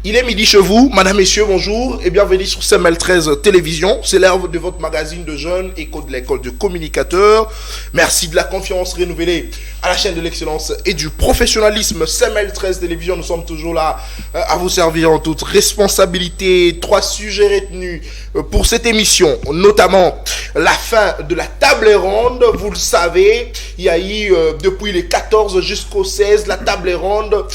Il est midi chez vous, madame, messieurs, bonjour et bienvenue sur CML13 Télévision. C'est l'heure de votre magazine de jeunes, écho de l'école de communicateurs. Merci de la confiance renouvelée à la chaîne de l'excellence et du professionnalisme. CML13 Télévision, nous sommes toujours là à vous servir en toute responsabilité. 3 sujets retenus pour cette émission, notamment la fin de la table ronde. Vous le savez, il y a eu depuis les 14 jusqu'au 16 la table ronde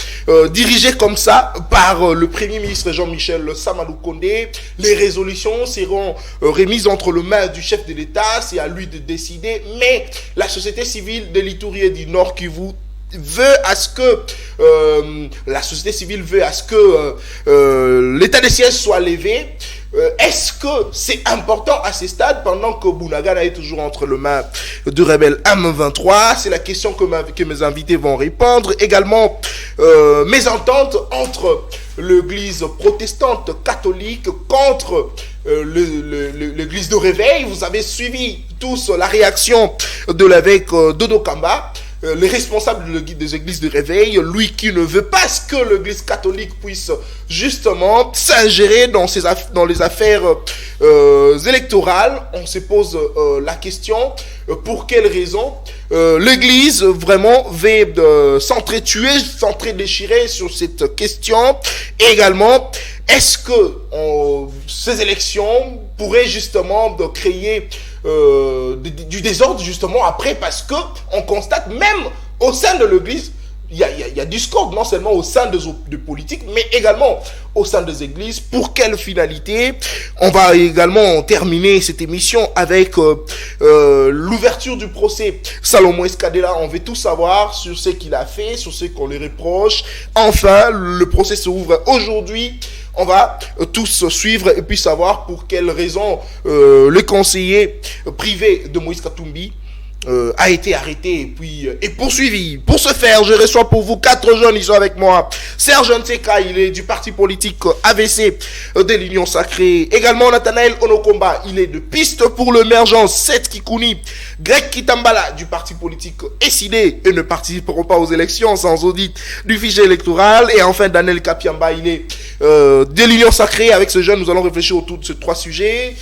dirigée comme ça par le Premier ministre Jean-Michel Samadou Kondé. Les résolutions seront remises entre les mains du chef de l'État, c'est à lui de décider, mais la société civile de l'Itourie du Nord Kivu veut à ce que l'état de siège soit levé. Est-ce que c'est important à ce stade pendant que Bunagana est toujours entre les mains du rebelle M23? C'est la question que mes invités vont répondre. Également, mésentente entre l'église protestante catholique contre l'église de réveil. Vous avez suivi tous la réaction de l'évêque Dodo Kamba, le responsable des églises de réveil, lui qui ne veut pas que l'église catholique puisse justement s'ingérer dans les affaires électorales. On se pose la question, pour quelles raisons l'église vraiment veut s'entretuer, s'entre-déchirer sur cette question. Et également, est-ce que ces élections pourraient justement créer du désordre justement après, parce que on constate même au sein de l'église, il y a discorde, non seulement au sein de politiques, mais également au sein des églises. Pour quelle finalité? On va également terminer cette émission avec l'ouverture du procès Salomon Escadela. On veut tout savoir sur ce qu'il a fait, sur ce qu'on lui reproche. Enfin, le procès s'ouvre aujourd'hui. On va tous suivre et puis savoir pour quelles raisons le conseiller privé de Moïse Katumbi a été arrêté et poursuivi. Pour ce faire, je reçois pour vous 4 jeunes, ils sont avec moi. Serge Nseka, il est du parti politique AVC de l'Union Sacrée. Également Nathanaël Onokomba, il est de Piste pour l'émergence 7 Kikouni. Greg Kitambala du parti politique SID et ne participeront pas aux élections sans audit du fichier électoral. Et enfin Daniel Kapiamba, il est de l'Union Sacrée. Avec ce jeune, nous allons réfléchir autour de ces 3 sujets.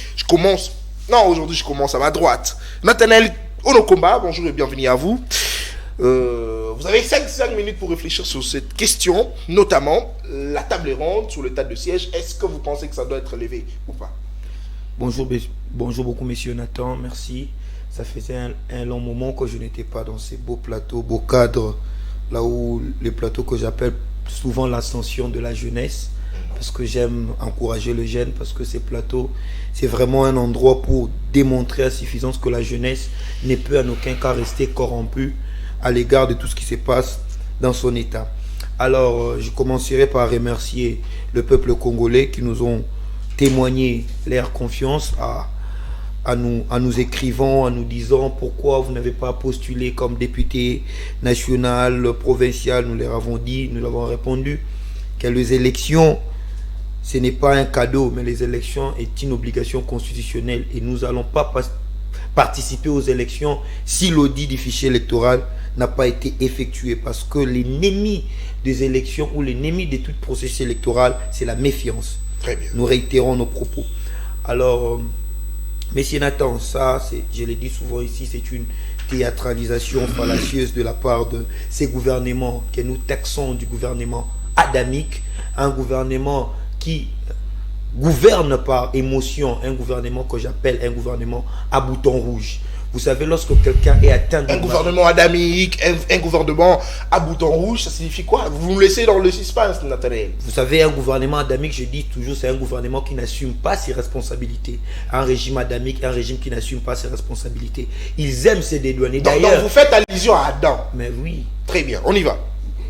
Aujourd'hui je commence à ma droite. Nathanaël Onokomba, bonjour et bienvenue à vous. Vous avez 5 minutes pour réfléchir sur cette question, notamment la table ronde sur l'état de siège. Est-ce que vous pensez que ça doit être levé ou pas? Bonjour beaucoup, messieurs Nathan, merci. Ça faisait un long moment que je n'étais pas dans ces beaux plateaux, beaux cadres, là où les plateaux que j'appelle souvent l'ascension de la jeunesse, parce que j'aime encourager le jeune, parce que ces plateaux, c'est vraiment un endroit pour démontrer à suffisance que la jeunesse ne peut en aucun cas rester corrompue à l'égard de tout ce qui se passe dans son état. Alors, je commencerai par remercier le peuple congolais qui nous ont témoigné leur confiance à nous écrivant, en nous disant pourquoi vous n'avez pas postulé comme député national, provincial. Nous leur avons dit, nous leur avons répondu que les élections, ce n'est pas un cadeau, mais les élections est une obligation constitutionnelle et nous n'allons pas participer aux élections si l'audit du fichier électoral n'a pas été effectué, parce que l'ennemi des élections ou l'ennemi de tout processus électoral, c'est la méfiance. Très bien. Nous réitérons nos propos. Alors, Monsieur Nathan, ça, je l'ai dit souvent ici, c'est une théâtralisation fallacieuse de la part de ces gouvernements que nous taxons du gouvernement adamique, un gouvernement qui gouverne par émotion, un gouvernement que j'appelle un gouvernement à bouton rouge. Vous savez, lorsque quelqu'un est atteint de... Un gouvernement adamique, un gouvernement à bouton rouge, ça signifie quoi? Vous me laissez dans le suspense, Nathanaël. Vous savez, un gouvernement adamique, je dis toujours, c'est un gouvernement qui n'assume pas ses responsabilités. Un régime adamique, un régime qui n'assume pas ses responsabilités. Ils aiment se dédouaner. Donc vous faites allusion à Adam. Mais oui. Très bien, on y va.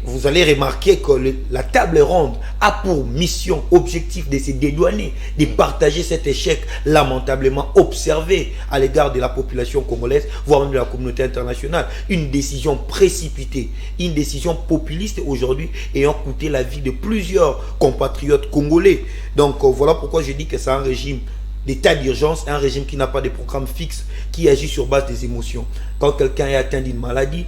Vous allez remarquer que la table ronde a pour mission, objectif de se dédouaner, de partager cet échec lamentablement observé à l'égard de la population congolaise, voire même de la communauté internationale. Une décision précipitée, une décision populiste aujourd'hui ayant coûté la vie de plusieurs compatriotes congolais. Donc voilà pourquoi je dis que c'est un régime d'état d'urgence, un régime qui n'a pas de programme fixe, qui agit sur base des émotions. Quand quelqu'un est atteint d'une maladie,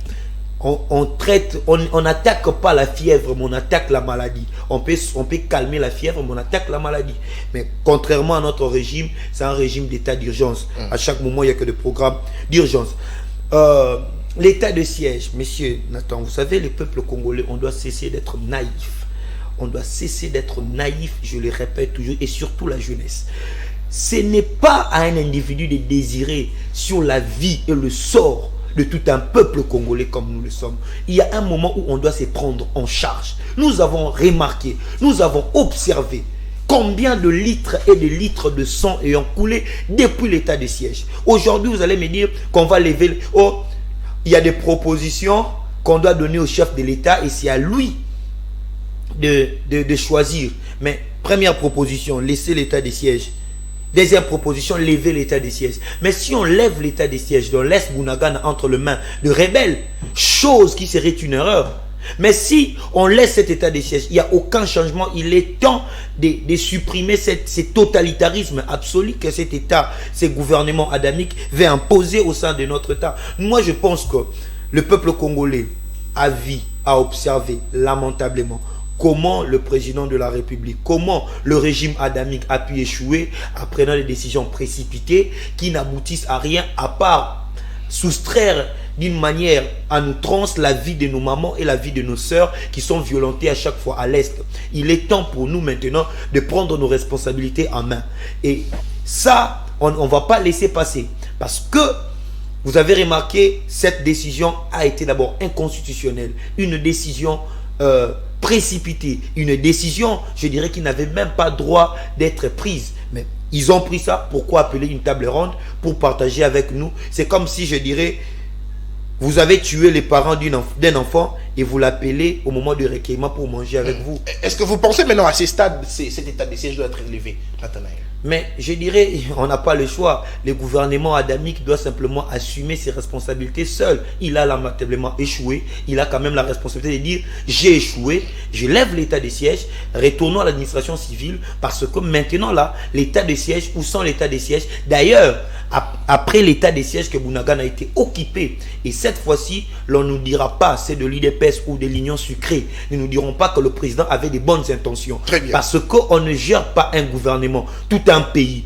on n'attaque pas la fièvre, mais on attaque la maladie. On peut calmer la fièvre, mais on attaque la maladie. Mais contrairement à notre régime, c'est un régime d'état d'urgence. À chaque moment, il n'y a que des programmes d'urgence. L'état de siège, monsieur Nathan, vous savez, le peuple congolais, on doit cesser d'être naïf. On doit cesser d'être naïf, je le répète toujours, et surtout la jeunesse. Ce n'est pas à un individu de désirer sur la vie et le sort de tout un peuple congolais comme nous le sommes. Il y a un moment où on doit se prendre en charge. Nous avons remarqué, nous avons observé combien de litres et de litres de sang ayant coulé depuis l'état de siège. Aujourd'hui, vous allez me dire qu'on va lever... Oh, il y a des propositions qu'on doit donner au chef de l'État et c'est à lui de choisir. Mais première proposition, laisser l'état de siège. Deuxième proposition, lever l'état de siège. Mais si on lève l'état de siège, on laisse Bunagana entre les mains de rebelles, chose qui serait une erreur. Mais si on laisse cet état de siège, il n'y a aucun changement. Il est temps de supprimer ce totalitarisme absolu que cet État, ce gouvernement adamique veut imposer au sein de notre État. Moi, je pense que le peuple congolais a observé lamentablement comment le président de la République, comment le régime adamique a pu échouer en prenant des décisions précipitées qui n'aboutissent à rien à part soustraire d'une manière à nous trans la vie de nos mamans et la vie de nos sœurs qui sont violentées à chaque fois à l'Est. Il est temps pour nous maintenant de prendre nos responsabilités en main. Et ça, on ne va pas laisser passer. Parce que vous avez remarqué, cette décision a été d'abord inconstitutionnelle. Une décision précipitée. Une décision, je dirais, qui n'avait même pas droit d'être prise. Mais ils ont pris ça. Pourquoi appeler une table ronde? Pour partager avec nous. C'est comme si, je dirais, vous avez tué les parents d'un enfant et vous l'appelez au moment du recueillement pour manger avec vous. Est-ce que vous pensez maintenant à ces stades, cet état de siège doit être élevé, Nathanaël? Mais je dirais, on n'a pas le choix. Le gouvernement adamique doit simplement assumer ses responsabilités seul. Il a lamentablement échoué. Il a quand même la responsabilité de dire, j'ai échoué, je lève l'état de siège, retournons à l'administration civile, parce que maintenant là, l'état de siège ou sans l'état de siège, d'ailleurs, après l'état de siège que Bunagana a été occupé, et cette fois-ci, l'on ne nous dira pas c'est de l'UDPS ou de l'Union sucrée. Nous ne nous dirons pas que le président avait des bonnes intentions. Très bien. Parce qu'on ne gère pas un gouvernement, tout un pays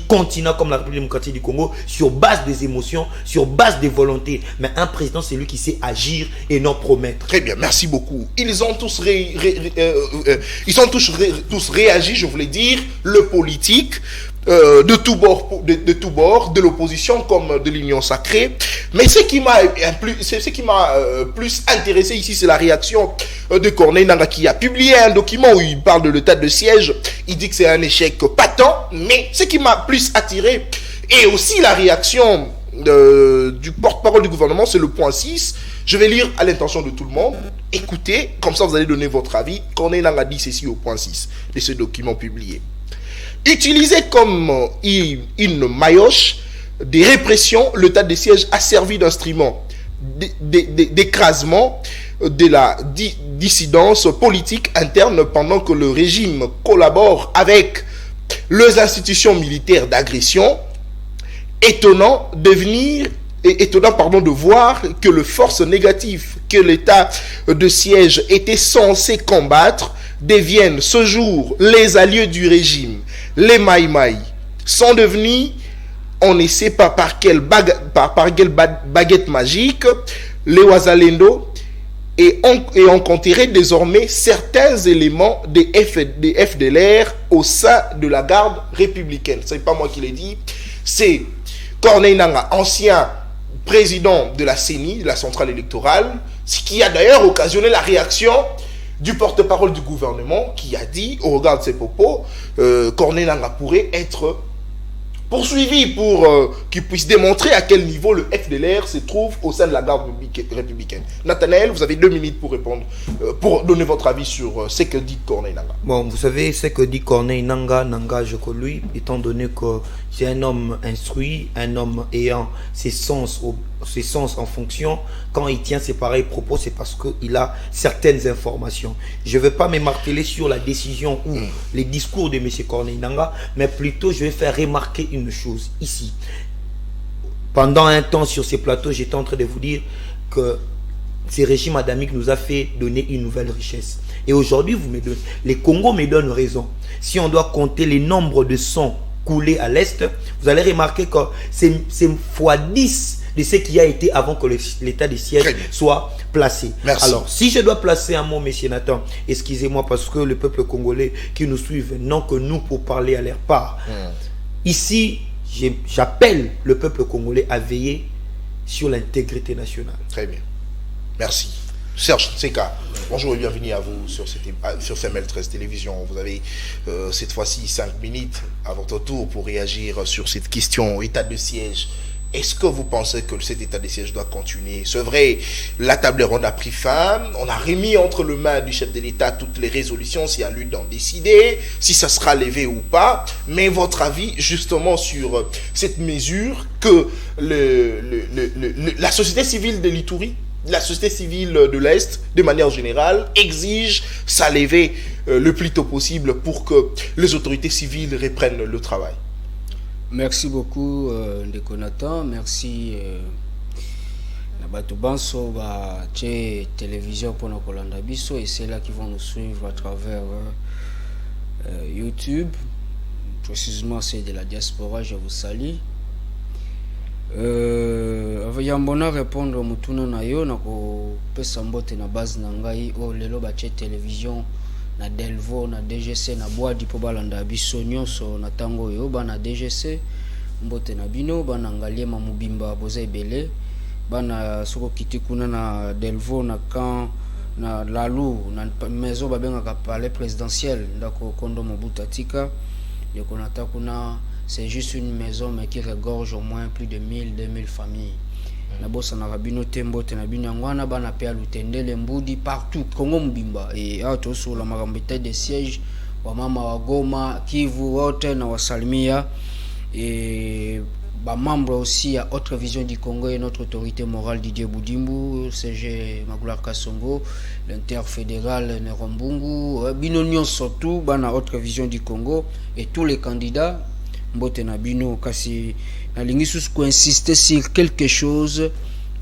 continent comme la République démocratique du Congo, sur base des émotions, sur base des volontés. Mais un président, c'est lui qui sait agir et non promettre. Très bien, merci beaucoup. Ils ont tous tous réagi, je voulais dire, le politique, de tout bord, de l'opposition comme de l'Union sacrée. Mais ce qui m'a plus intéressé ici, c'est la réaction de Corneille Nangaa, qui a publié un document où il parle de l'état de siège. Il dit que c'est un échec patent, mais ce qui m'a plus attiré, et aussi la réaction du porte-parole du gouvernement, c'est le point 6. Je vais lire à l'intention de tout le monde. Écoutez, comme ça vous allez donner votre avis. Corneille Nangaa dit ceci au point 6 de ce document publié. Utilisé comme une maillotche des répressions, l'état de siège a servi d'instrument d'écrasement de la dissidence politique interne pendant que le régime collabore avec les institutions militaires d'agression. Étonnant de voir que les forces négatives que l'état de siège était censé combattre deviennent ce jour les alliés du régime. Les Maïmaï sont devenus, on ne sait pas par quelle baguette magique, les Wazalendo, et on compterait désormais certains éléments des FDLR au sein de la garde républicaine. Ce n'est pas moi qui l'ai dit, c'est Corneille Nangaa, ancien président de la CENI, de la centrale électorale, ce qui a d'ailleurs occasionné la réaction du porte-parole du gouvernement qui a dit, au regard de ses propos, Corneille Nangaa pourrait être poursuivi pour qu'il puisse démontrer à quel niveau le FDLR se trouve au sein de la garde républicaine. Nathanaël, vous avez 2 minutes pour répondre, pour donner votre avis sur ce que dit Corneille Nangaa. Bon, vous savez, ce que dit Corneille Nangaa n'engage que lui, étant donné que c'est un homme instruit, un homme ayant ses sens en fonction. Quand il tient ses pareils propos, c'est parce qu'il a certaines informations. Je ne vais pas me marteler sur la décision ou les discours de M. Corneille Nangaa, mais plutôt je vais faire remarquer une chose ici. Pendant un temps sur ces plateaux, j'étais en train de vous dire que ce régime adamique nous a fait donner une nouvelle richesse. Et aujourd'hui, les Congos me donnent raison. Si on doit compter les nombres de sang coulés à l'Est, vous allez remarquer que c'est fois 10 de ce qui a été avant que l'état de siège soit placé. Merci. Alors, si je dois placer un mot, monsieur Nathan, excusez-moi parce que le peuple congolais qui nous suit n'ont que nous pour parler à leur part. Ici, j'appelle le peuple congolais à veiller sur l'intégrité nationale. Très bien. Merci. Serge Seka, bonjour et bienvenue à vous sur CML13 Télévision. Vous avez cette fois-ci 5 minutes à votre tour pour réagir sur cette question état de siège. Est-ce que vous pensez que cet état de siège doit continuer? C'est vrai, la table ronde a pris fin. On a remis entre les mains du chef de l'État toutes les résolutions, c'est à lui d'en décider, si ça sera levé ou pas. Mais votre avis, justement, sur cette mesure que la société civile de l'Ituri, la société civile de l'Est, de manière générale, exige sa levée le plus tôt possible pour que les autorités civiles reprennent le travail? Merci beaucoup, Ndeko Nathan. Merci Nabato Banso, télévision pour nos Kolanda Biso, et c'est là qui vont nous suivre à travers YouTube. Précisément, c'est de la diaspora, je vous salue. Yambona répondre mutuna na yo na ko pesa mbote na base na ngai o lelo ba télévision na Delvo na DGC na boadi po balanda biso nyonso na tango yo bana DGC mbote na bino bana ngaliema mubimba boza ebele bana soko kiti kuna na Delvo na camp na Lalu na maison babengaka palais présidentiel ndako kondo Mobutu tika yoko na takuna. C'est juste une maison mais qui regorge au moins plus de 1000-2000 familles. Na bossa na rabino tembo te na bino ngwana bana pe alutendele mbudi partout Congo mbimba et auto sur la marambita de siège wa mama wa Goma Kivu wote na wasalimia et ba membre aussi à Autre Vision du Congo et notre autorité morale Didier Boudimbu, CG Magloire Kasongo, l'interfédéral Nerombungu, Binonion surtout bana Autre Vision du Congo et tous les candidats mbote na bino kasi nalingi susu ko insister sur quelque chose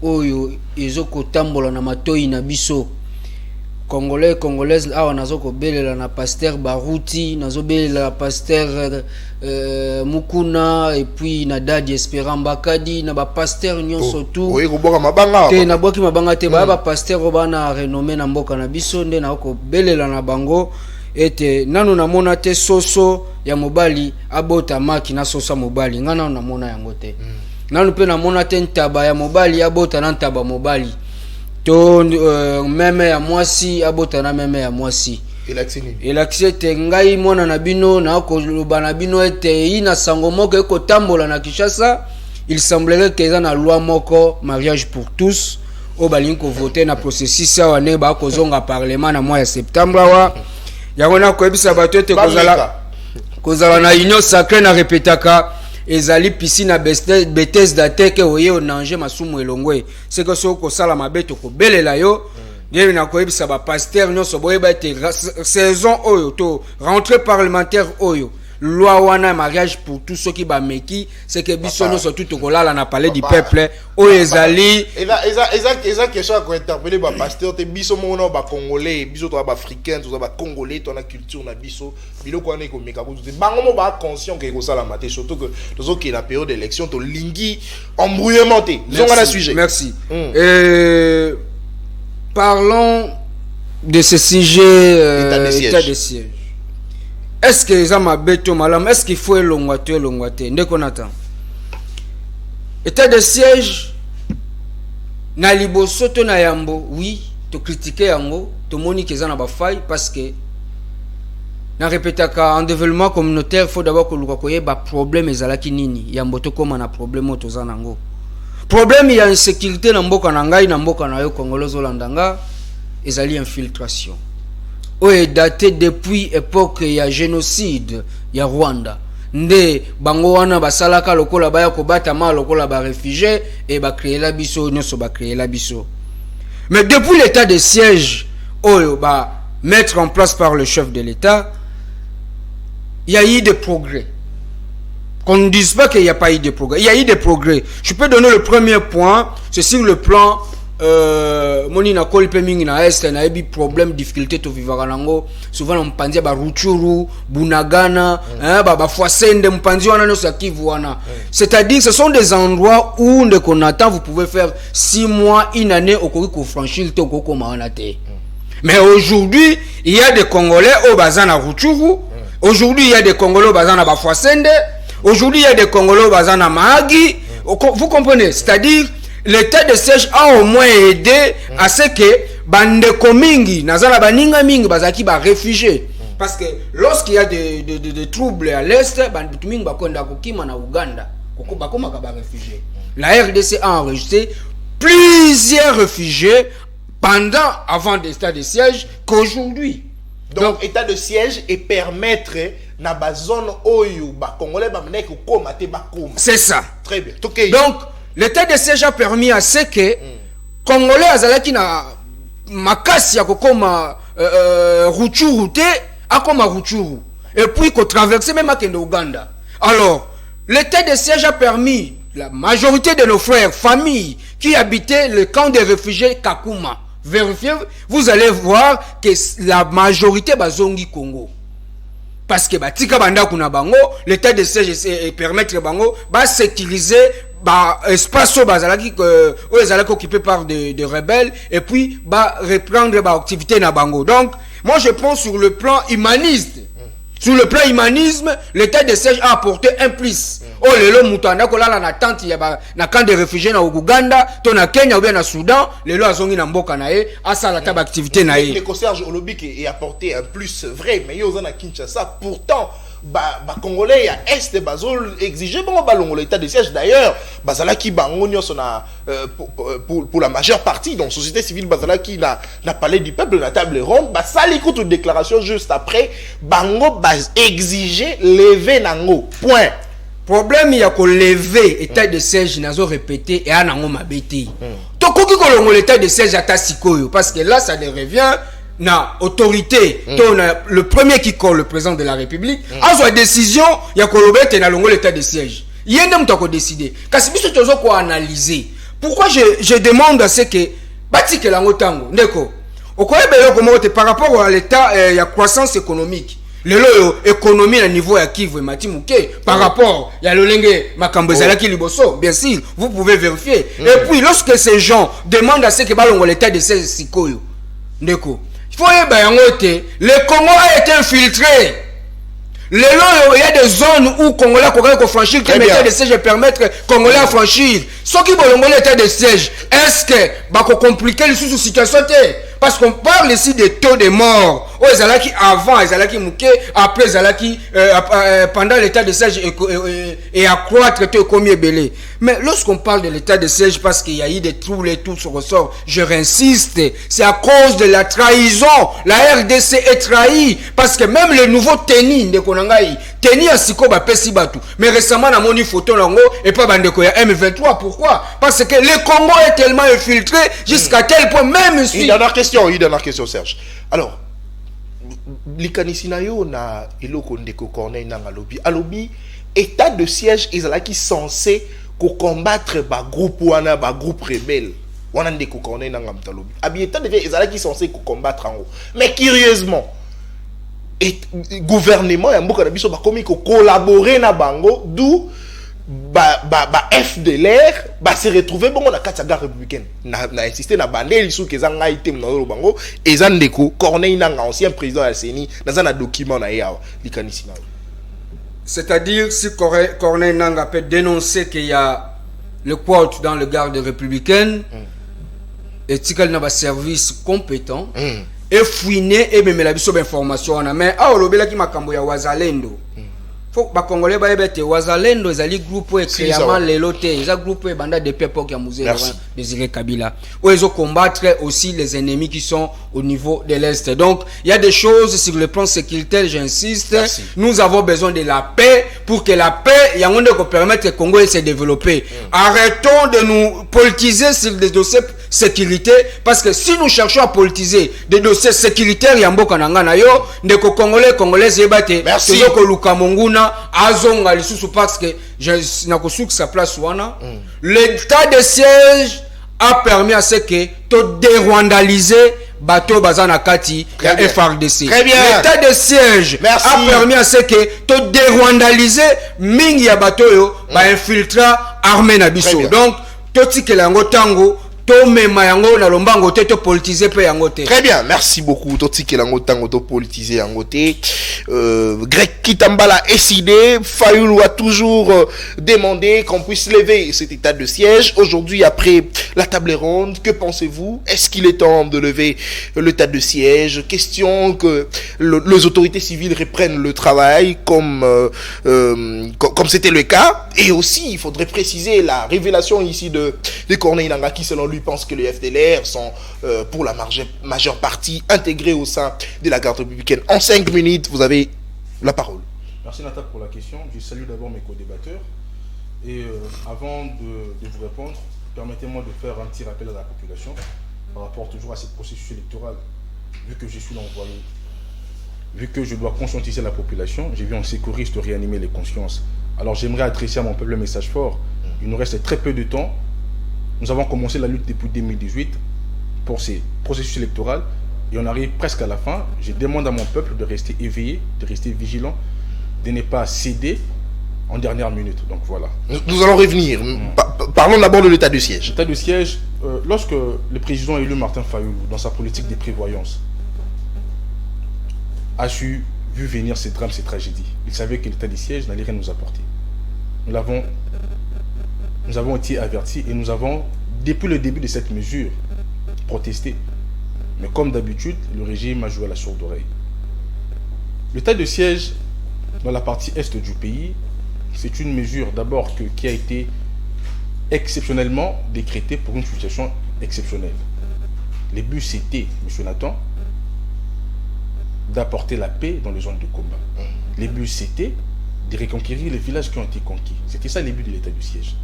oyo ezoko tambola na matoi na biso congolaise awa nazoko belela na pasteur Baruti nazo belela pasteur Mukuna et puis na Dadi Espérant Bakadi na ba pasteur nyonso tout oui koboka mabanga te na boki mabanga te ba pasteur bana renommé na mboka na biso nde na ko belela na bango ete nanu na mona te soso ya mobali abota maki na sosa mobali ngana na mona yango te nanu pe na mona te ntaba ya mobali abota na ntaba mobali to meme ya mwasi abota na meme ya mwasi elaksi te ngai mona na bino na ko loba na bino ete ina sango moko eko tambola na Kinshasa. Il semblerait que na loi moko mariage pour tous o balingi ko voter na processus ya wane ba ko zonga parlement na mois ya septembre wa yangona ko ebisa bato ete kozala na union sacrée na répétaka ezali piscine na Bethesda dateke oye onange masumu elongwe c'est que soko sala mabeto ko belela yo ndebi na ko ebisa ba pasteur nyonso boyeba ete saison oyo to rentrée parlementaire oyo loi wana mariage pour tous ceux qui ba meki c'est que biso nyonso tout kolala na palais du peuple oyo ezali eza question ko interpeller ba pasteur te biso mona ba congolais biso to ba africain to ba congolais to na culture na biso biloko wana ko meka ko bango mo ba conscient que ko sala maté surtout que tozo ki na période d'élection to lingi embrouillement te zonga na sujet. Merci. Parlons de ce sujet état de siège. Est-ce que les hommes beto malam est-ce qu'il faut elongwate ndeko Nathan état de siège na liboso to na yambo oui to critiquer yango to moni que za na ba faille parce que na répétaka en développement communautaire faut d'abord que luka koyeba problème ezalaki nini yambo to koma na problème to za nango problème ya insécurité na mboka na ngai na mboka na yo congolais olandanga ezali infiltration est daté depuis époque ya génocide ya Rwanda nde bango wana basalaka lokola baya ko batama lokola ba réfugiés et ba créer la biso nyonso ba créer la biso mais depuis l'état de siège oyo ba mettre en place par le chef de l'État il y a eu des progrès. Qu'on ne dise pas qu'il n'y a pas eu de progrès. Il y a eu des progrès. Je peux donner le premier point, c'est sur le plan moni na koli pe mingi na est na ebi problème difficulté to vivre nango souvent on mpanzi ba Ruchuru Bunagana ba Fwasende mpanzi wana no Kivu wana c'est-à-dire ce sont des endroits où de qu'on attend vous pouvez faire 6 mois une année au ko franchir to ko komana te. Mais aujourd'hui il y a des Congolais au bazana Ruchuru, aujourd'hui il y a des Congolais au bazana ba Fwasende, aujourd'hui il y a des Congolais au bazana Mahagi, vous comprenez, c'est-à-dire l'état de siège a au moins aidé à ce que bandeko mingi nazala baninga mingi bazaki ba réfugiés parce que lorsqu'il y a des troubles à l'est banditu mingi bakonda kokima na Uganda koko bakoma ka ba réfugiés. La RDC a enregistré plusieurs réfugiés avant l'état de siège qu'aujourd'hui. Donc état de siège et permettre na ba zone oyo ba congolais ba mnek ko mate ba koma. C'est ça. Très bien. Okay. Donc l'état de siège a permis à ce que Congolais azalaki na makasi ya kokoma Ruchuru te akoma Ruchuru et puis ko traverser même à Uganda. Alors, l'état de siège a permis la majorité de nos frères, familles qui habitaient le camp des réfugiés Kakuma. Vérifiez, vous allez voir que la majorité bazongi Congo. Parce que batika banda kuna bango, l'état de siège permettre bango ba sécuriser espace occupé par des rebelles et puis reprendre activité na bango. Donc moi je pense sur le plan humaniste. Sur le plan humanisme, l'état de siège a apporté un plus. Oh lelo mutanda ko lala na tente ya na camp de réfugiés na Uganda, to na Kenya ou bien na Soudan, lelo azongi na mboka na ye, asala ta activité na ye. Le Serge Olobi qui a apporté un plus vrai, mais yo na Kinshasa pourtant Congolais à est bazol exiger bon balongo l'état de siège d'ailleurs bazala ki bango nyonso na pour la majeure partie donc société civile bazala ki na palais du peuple na table ronde basali toute déclaration juste après bango exiger lever nango point. Problème il y a ko lever état de siège nazo répéter et anango mabeti to koki ko longo l'état de siège ata sikoyo parce que là ça revient na autorité le premier qui colle le président de la République a sa décision ya kolobete na longo l'état de siège yende mutako décider kasi biso tozo ko analyser pourquoi je demande à ce que batike lango tango ndeko okoyebelo komo te par rapport à l'état ya croissance économique lelo économie à niveau ya Kivu mati muke par rapport ya lolenge makambo ezalaki liboso bien sûr vous pouvez vérifier et puis lorsque ces gens demandent à ce que balongo l'état de siège sikoyo ndeko il faut le Congo a été infiltré. Il y a des zones où Congolais peuvent franchir, qui l'état de siège permettre Congolais à franchir. Ce qui veut l'état de siège, est-ce que va compliquer les sous-situations? Parce qu'on parle ici des taux de mort. Oh, Zalaki avant, Zalaki Mouké, après Zalaki, pendant l'état de siège et accroître combien belé. Mais lorsqu'on parle de l'état de siège, parce qu'il y a eu des troubles et tout se ressort, je réinsiste, c'est à cause de la trahison. La RDC est trahie. Parce que même le nouveau Teni de Konangaï, Teni a siko ba pesi batu. Mais récemment, on a moni photo lango et pas bandeko ya M23. Pourquoi? Parce que le Congo est tellement infiltré jusqu'à tel point, même si. Une dernière question, Serge. Alors, likanisi na yo na eloko ndeko Corneille nanga alobi état de siège ezalaki censé combattre ba groupe wana ba groupe rebelle wana ndeko Corneille nanga mtalobi abi état de siège ezalaki censé combattre en haut mais curieusement gouvernement ya mboka na biso ba komi ko collaborer na bango d'où FDLR se retrouver bon na kati ya gare républicaine na insister na bandeli sou ke zanga item na lo bango eza ndeko Corneille nanga ancien président ya CENI na za na document na yawa likanisi na. C'est-à-dire si Corneille nanga peut dénoncer qu'il y a le quote dans le garde républicaine et tikal na ba service compétent et fouiner et même la biso d'information na mais olobela ki makambo ya wazalendo. Faut ba congolais ba ebete wazalendo ezali groupe éclairement lelote eza groupe banda de époque ya musée Désiré Kabila où ils ont combattre aussi les ennemis qui sont au niveau de l'est. Donc il y a des choses sur le plan sécuritaire, j'insiste. Merci. Nous avons besoin de la paix pour que la paix yangonde ko permettre que Congo se développer. Arrêtons de nous politiser sur des dossiers sécurité parce que si nous cherchons à politiser des dossiers sécuritaires ya mboka nanga na yo ndeko congolais ebate tozoko luka monguna azonga lisusu parce que je n'akosuki sa place wana l'état de siège a permis à ce que tu dérwandaliser bateau bazana kati ya FRDC. Très bien. L'état de siège a permis à ce que tu dérwandaliser mingi ya bateau yo ba infiltra armée na biso. Donc toti ke lango tango to mema yango na lombango te to politiser pe yango te. Très bien, merci beaucoup. Toti ke lango tango to politiser yango te. Greg Kitambala est décidé. Fayoulou a toujours demandé qu'on puisse lever cet état de siège. Aujourd'hui, après la table ronde, que pensez-vous? Est-ce qu'il est temps de lever l'état de siège? Question que les autorités civiles reprennent le travail comme c'était le cas. Et aussi, il faudrait préciser la révélation ici de Corneille Nangaa qui, selon lui, pense que les FDLR sont pour la majeure partie intégrés au sein de la garde républicaine. En 5 minutes, vous avez la parole. Merci Nathan pour la question. Je salue d'abord mes co-débatteurs. Et avant de vous répondre, permettez-moi de faire un petit rappel à la population par rapport toujours à ce processus électoral. Vu que je suis l'envoyé, vu que je dois conscientiser la population, j'ai vu en sécuriste réanimer les consciences. Alors j'aimerais adresser à mon peuple un message fort. Il nous reste très peu de temps. Nous avons commencé la lutte depuis 2018 pour ces processus électoraux et on arrive presque à la fin. Je demande à mon peuple de rester éveillé, de rester vigilant, de ne pas céder en dernière minute. Donc voilà. Nous allons revenir. Parlons d'abord de l'état de siège. L'état de siège, lorsque le président élu Martin Fayoulou, dans sa politique de prévoyance, a vu venir ces drames, ces tragédies, il savait que l'état de siège n'allait rien nous apporter. Nous avons été avertis et nous avons, depuis le début de cette mesure, protesté. Mais comme d'habitude, le régime a joué à la sourde oreille. L'état de siège dans la partie est du pays, c'est une mesure d'abord qui a été exceptionnellement décrétée pour une situation exceptionnelle. Le but c'était, M. Nathan, d'apporter la paix dans les zones de combat. Le but c'était de reconquérir les villages qui ont été conquis. C'était ça le but de l'état de siège.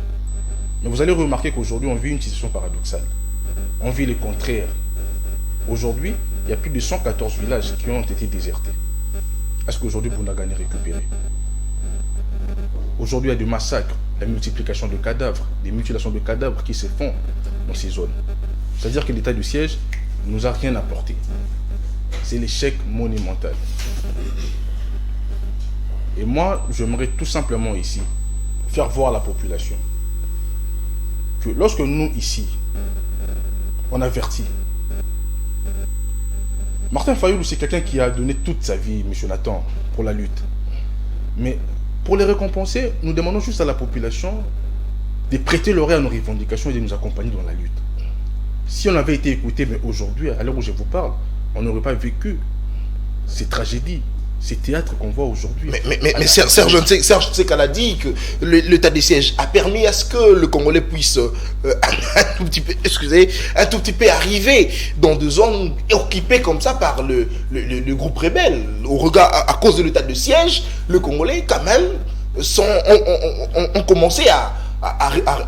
Mais vous allez remarquer qu'aujourd'hui, on vit une situation paradoxale. On vit le contraire. Aujourd'hui, il y a plus de 114 villages qui ont été désertés. Est-ce qu'aujourd'hui, Bunagana est récupéré? Aujourd'hui, il y a des massacres, la multiplication de cadavres, des mutilations de cadavres qui se font dans ces zones. C'est-à-dire que l'état de siège ne nous a rien apporté. C'est l'échec monumental. Et moi, j'aimerais tout simplement ici faire voir à la population que lorsque nous, ici, on avertit, Martin Fayoulou, c'est quelqu'un qui a donné toute sa vie, M. Nathan, pour la lutte. Mais pour les récompenser, nous demandons juste à la population de prêter l'oreille à nos revendications et de nous accompagner dans la lutte. Si on avait été écouté, mais aujourd'hui, à l'heure où je vous parle, on n'aurait pas vécu ces tragédies, ces théâtres qu'on voit aujourd'hui. Mais Serge Tsekala a dit que l'état de siège a permis à ce que le Congolais puisse un tout petit peu arriver dans des zones occupées comme ça par le groupe rebelle. À cause de l'état de siège, le Congolais quand même ont commencé à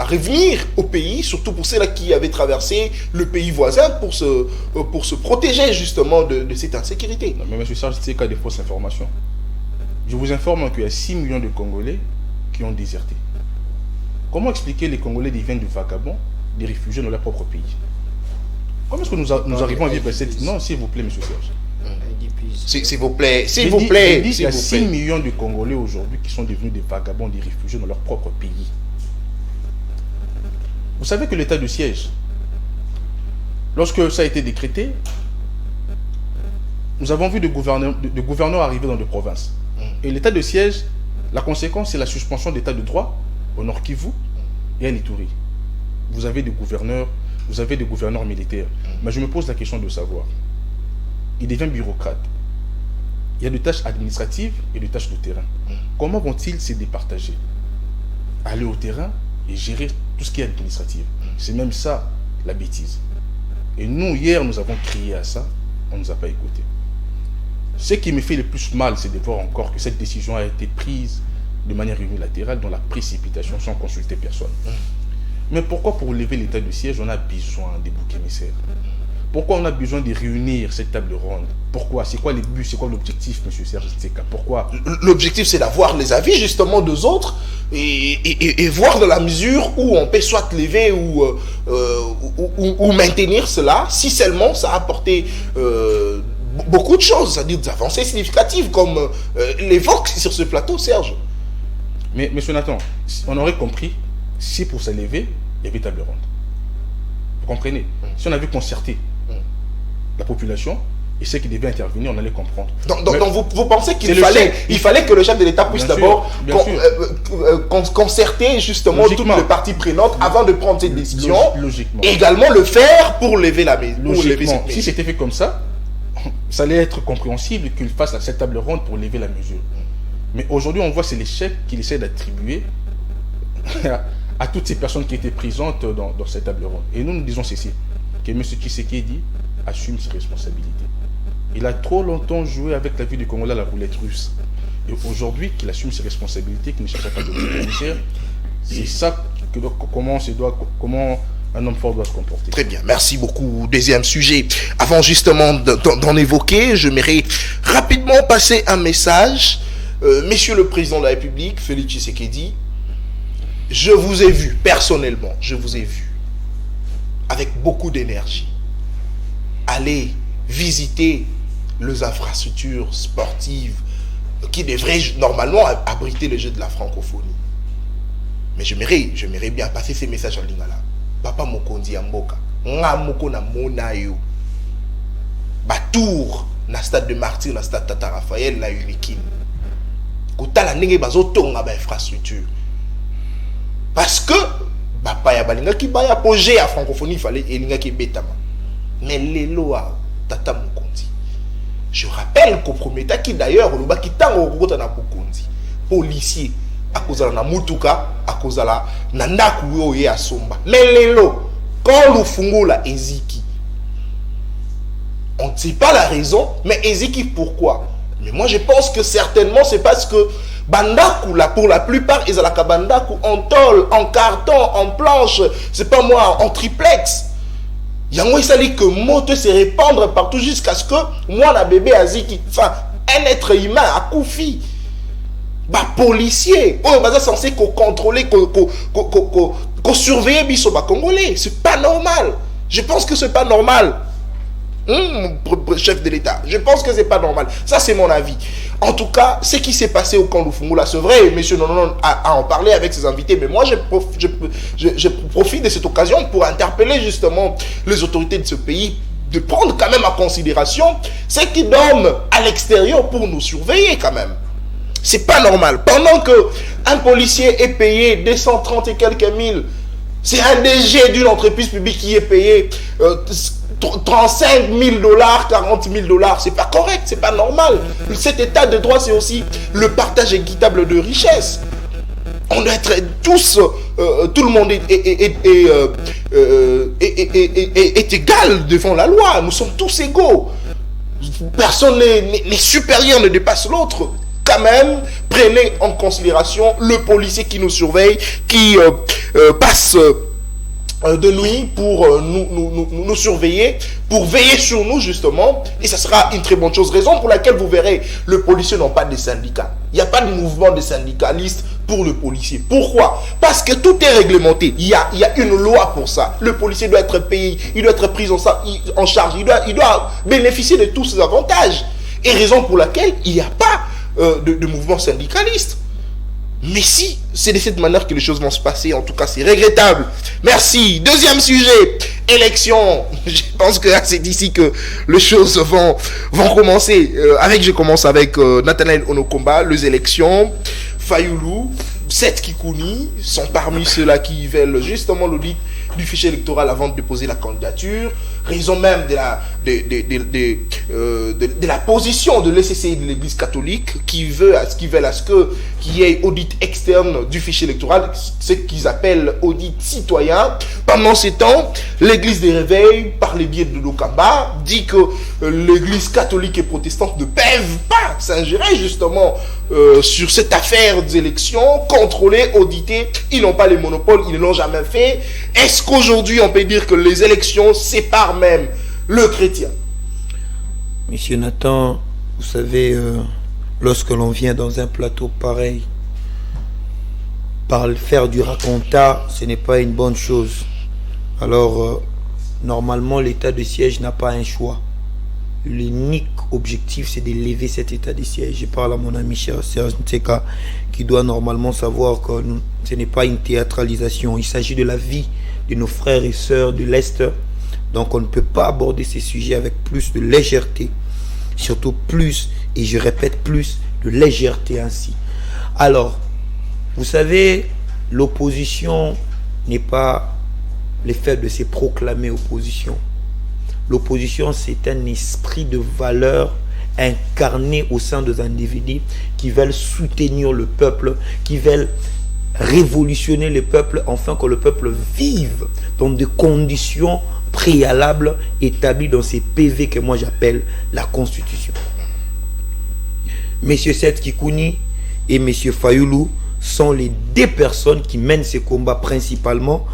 revenir au pays, surtout pour ceux-là qui avaient traversé le pays voisin pour se protéger justement de cette insécurité. Non, mais M. Serge, c'est cas des fausses informations. Je vous informe qu'il y a 6 millions de Congolais qui ont déserté. Comment expliquer les Congolais deviennent des vagabonds, des réfugiés dans leur propre pays? Comment est-ce que nous arrivons à vivre cette... Non, s'il vous plaît, M. Serge. S'il vous plaît, s'il vous plaît. Il y a 6 millions de Congolais aujourd'hui qui sont devenus des vagabonds, des réfugiés dans leur propre pays. Vous savez que l'état de siège, lorsque ça a été décrété, nous avons vu des gouverneurs arriver dans des provinces. Et l'état de siège, la conséquence, c'est la suspension d'état de droit au Nord Kivu et à l'Ituri. Vous avez des gouverneurs militaires. Mais je me pose la question de savoir, ils deviennent bureaucrates. Il y a des tâches administratives et des tâches de terrain. Comment vont-ils se départager? Aller au terrain et gérer tout ce qui est administratif. C'est même ça, la bêtise. Et nous, hier, nous avons crié à ça, on ne nous a pas écoutés. Ce qui me fait le plus mal, c'est de voir encore que cette décision a été prise de manière unilatérale, dans la précipitation, sans consulter personne. Mais pourquoi pour lever l'état de siège, on a besoin des boucs émissaires? Pourquoi on a besoin de réunir cette table ronde? Pourquoi? C'est quoi les buts? C'est quoi l'objectif, monsieur Serge Tseka? Pourquoi? L'objectif, c'est d'avoir les avis justement des autres et voir dans la mesure où on peut soit lever ou maintenir cela, si seulement ça a apporté beaucoup de choses, c'est-à-dire des avancées significatives comme l'évoque sur ce plateau, Serge. Mais monsieur Nathan, on aurait compris si pour s'élever, il y avait table ronde. Vous comprenez? Si on avait concerté la population et ceux qui devaient intervenir, on allait comprendre. Donc vous pensez qu'il fallait que le chef de l'État puisse d'abord concerter justement toutes les parties prenantes avant de prendre cette décision. Logiquement. Et également le faire pour lever la maison. Logiquement. Si c'était fait comme ça, ça allait être compréhensible qu'il fasse cette table ronde pour lever la mesure. Mais aujourd'hui, on voit c'est l'échec qu'il essaie d'attribuer à toutes ces personnes qui étaient présentes dans cette table ronde. Et nous disons ceci, que M. Tshisekedi assume ses responsabilités. Il a trop longtemps joué avec la vie du Congolais à la roulette russe. Et aujourd'hui, qu'il assume ses responsabilités, qu'il ne cherche pas de commissaire, c'est ça comment un homme fort doit se comporter. Très bien, merci beaucoup. Deuxième sujet. Avant justement d'en évoquer, je m'aimerais rapidement passer un message. Monsieur le Président de la République, Félix Tshisekedi, je vous ai vu, personnellement, je vous ai vu, avec beaucoup d'énergie, aller visiter les infrastructures sportives qui devraient normalement abriter le jeu de la francophonie. Mais j'aimerais bien passer ces messages en lingala. Papa Mokondi Amboka, nga moko na mona yo. Batour na stade de Martyr, na stade Tata Raphaël, na Unikin. Kotala ndenge bazotonga ba infrastructure. Parce que papa ya balinga ki baya projet à francophonie, il fallait elinga ki betama. Mais les lois Tata Mokondi. Je rappelle qu'au premier temps qui d'ailleurs le baki tango kota na Mokondi. Policier à cause de la mutuka, à cause de la nandaku yo ye asomba. Mais lelo, quand le fungo la eziki, on ne sait pas la raison, mais eziki pourquoi? Mais moi je pense que certainement c'est parce que bandaku là pour la plupart ils ont la bandaku en tôle, en carton, en planche, c'est pas moi en triplex. Yango il s'agit que moto se répandre partout jusqu'à ce que moi la bébé aziki, enfin un être humain à koufi. Bah policier, oh bah ça censé qu'on contrôler, qu'on surveille biso bah congolais, c'est pas normal. Je pense que c'est pas normal. Chef de l'État, je pense que c'est pas normal. Ça c'est mon avis. En tout cas, ce qui s'est passé au camp Lufungula, c'est vrai, monsieur Nonon a en parlé avec ses invités, mais moi je profite de cette occasion pour interpeller justement les autorités de ce pays de prendre quand même en considération ceux qui dorment à l'extérieur pour nous surveiller quand même. C'est pas normal. Pendant que un policier est payé 230 et quelques mille, c'est un DG d'une entreprise publique qui est payé 35 000 $, 40 000 $. C'est pas correct, c'est pas normal. Cet état de droit, c'est aussi le partage équitable de richesse. On doit être tous, tout le monde est égal devant la loi. Nous sommes tous égaux. Personne n'est supérieur, ne dépasse l'autre. Quand même, prenez en considération le policier qui nous surveille, qui passe de nuit pour nous surveiller, pour veiller sur nous justement, et ça sera une très bonne chose. Raison pour laquelle vous verrez, les policiers n'ont pas de syndicats. Il n'y a pas de mouvement de syndicalistes pour le policier. Pourquoi? Parce que tout est réglementé. Il y a une loi pour ça. Le policier doit être payé, il doit être pris en charge, il doit bénéficier de tous ces avantages. Et raison pour laquelle il n'y a pas de mouvement syndicaliste. Mais si c'est de cette manière que les choses vont se passer, en tout cas c'est regrettable. Merci. Deuxième sujet, élection. Je pense que c'est d'ici que les choses vont commencer. Je commence avec Nathanaël Onokomba, les élections. Fayoulou, Seth Kikouni sont parmi ceux-là qui veulent justement l'audit du fichier électoral avant de déposer la candidature. Raison même de la position de l'ECCI de l'Église catholique qui veut à ce qu'il y ait audit externe du fichier électoral, ce qu'ils appellent audit citoyen. Pendant ces temps, l'Église des Réveils, par les biais de Lokamba, dit que l'Église catholique et protestante ne peuvent pas s'ingérer justement sur cette affaire des élections, contrôler, auditer. Ils n'ont pas les monopoles, ils ne l'ont jamais fait. Est-ce qu'aujourd'hui on peut dire que les élections séparent même le chrétien. Monsieur Nathan, vous savez, lorsque l'on vient dans un plateau pareil, faire du racontat, ce n'est pas une bonne chose. Alors, normalement, l'état de siège n'a pas un choix. L'unique objectif, c'est de lever cet état de siège. Je parle à mon ami Serge Nteka, qui doit normalement savoir que ce n'est pas une théâtralisation. Il s'agit de la vie de nos frères et sœurs de l'Est. Donc, on ne peut pas aborder ces sujets avec plus de légèreté. Surtout plus, et je répète plus, de légèreté ainsi. Alors, vous savez, l'opposition n'est pas le fait de se proclamer opposition. L'opposition, c'est un esprit de valeur incarné au sein des individus qui veulent soutenir le peuple, qui veulent révolutionner le peuple, afin que le peuple vive dans des conditions préalables établies dans ces PV que moi j'appelle la Constitution. Messieurs Seth Kikouni et Messieurs Fayoulou sont les deux personnes qui mènent ces combats principalement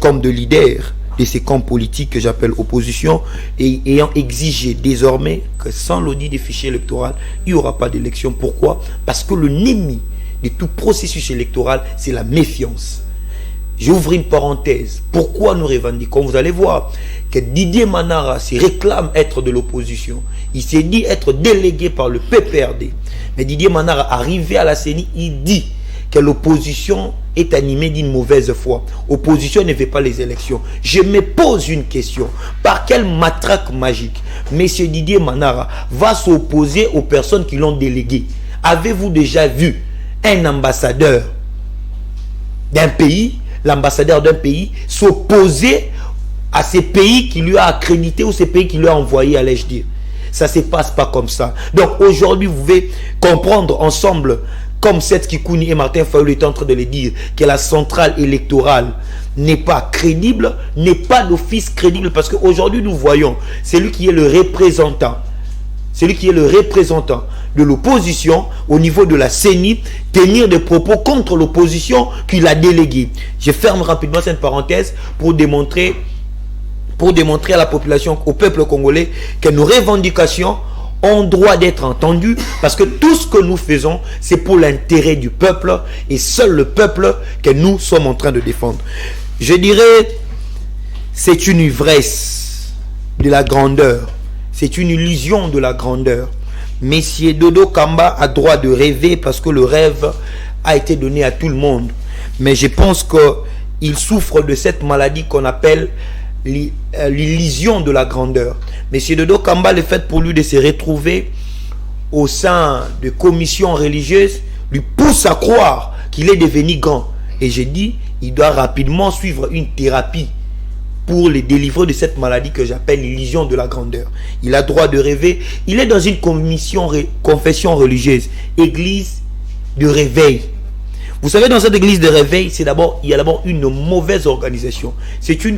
comme de leaders de ces camps politiques que j'appelle opposition, et ayant exigé désormais que sans l'audit des fichiers électoraux, il n'y aura pas d'élection. Pourquoi? Parce que l'ennemi de tout processus électoral, c'est la méfiance. J'ouvre une parenthèse. Pourquoi nous revendiquons? Vous allez voir que Didier Manara se réclame être de l'opposition. Il s'est dit être délégué par le PPRD. Mais Didier Manara, arrivé à la CENI, il dit que l'opposition est animée d'une mauvaise foi. Opposition ne veut pas les élections. Je me pose une question. Par quelle matraque magique Monsieur Didier Manara va s'opposer aux personnes qui l'ont délégué? Avez-vous déjà vu un ambassadeur d'un pays, l'ambassadeur d'un pays, s'opposer à ces pays qui lui a accrédité ou ces pays qui lui a envoyé, allais-je dire? Ça ne se passe pas comme ça. Donc aujourd'hui, vous pouvez comprendre ensemble, comme Seth Kikouni et Martin Fayoulou est en train de le dire, que la centrale électorale n'est pas crédible, n'est pas d'office crédible, parce qu'aujourd'hui nous voyons celui qui est le représentant de l'opposition au niveau de la CENI tenir des propos contre l'opposition qu'il a déléguée. Je ferme rapidement cette parenthèse pour démontrer à la population, au peuple congolais, que nos revendications ont droit d'être entendues, parce que tout ce que nous faisons, c'est pour l'intérêt du peuple, et seul le peuple que nous sommes en train de défendre. Je dirais, c'est une ivresse de la grandeur, c'est une illusion de la grandeur. Messieurs Dodo Kamba a droit de rêver, parce que le rêve a été donné à tout le monde. Mais je pense qu'il souffre de cette maladie qu'on appelle l'illusion de la grandeur. Monsieur Dodo Kamba, le fait pour lui de se retrouver au sein de commissions religieuses lui pousse à croire qu'il est devenu grand. Et j'ai dit, il doit rapidement suivre une thérapie pour les délivrer de cette maladie que j'appelle l'illusion de la grandeur. Il a droit de rêver. Il est dans une confession religieuse, église de réveil. Vous savez, dans cette église de réveil, il y a d'abord une mauvaise organisation. C'est une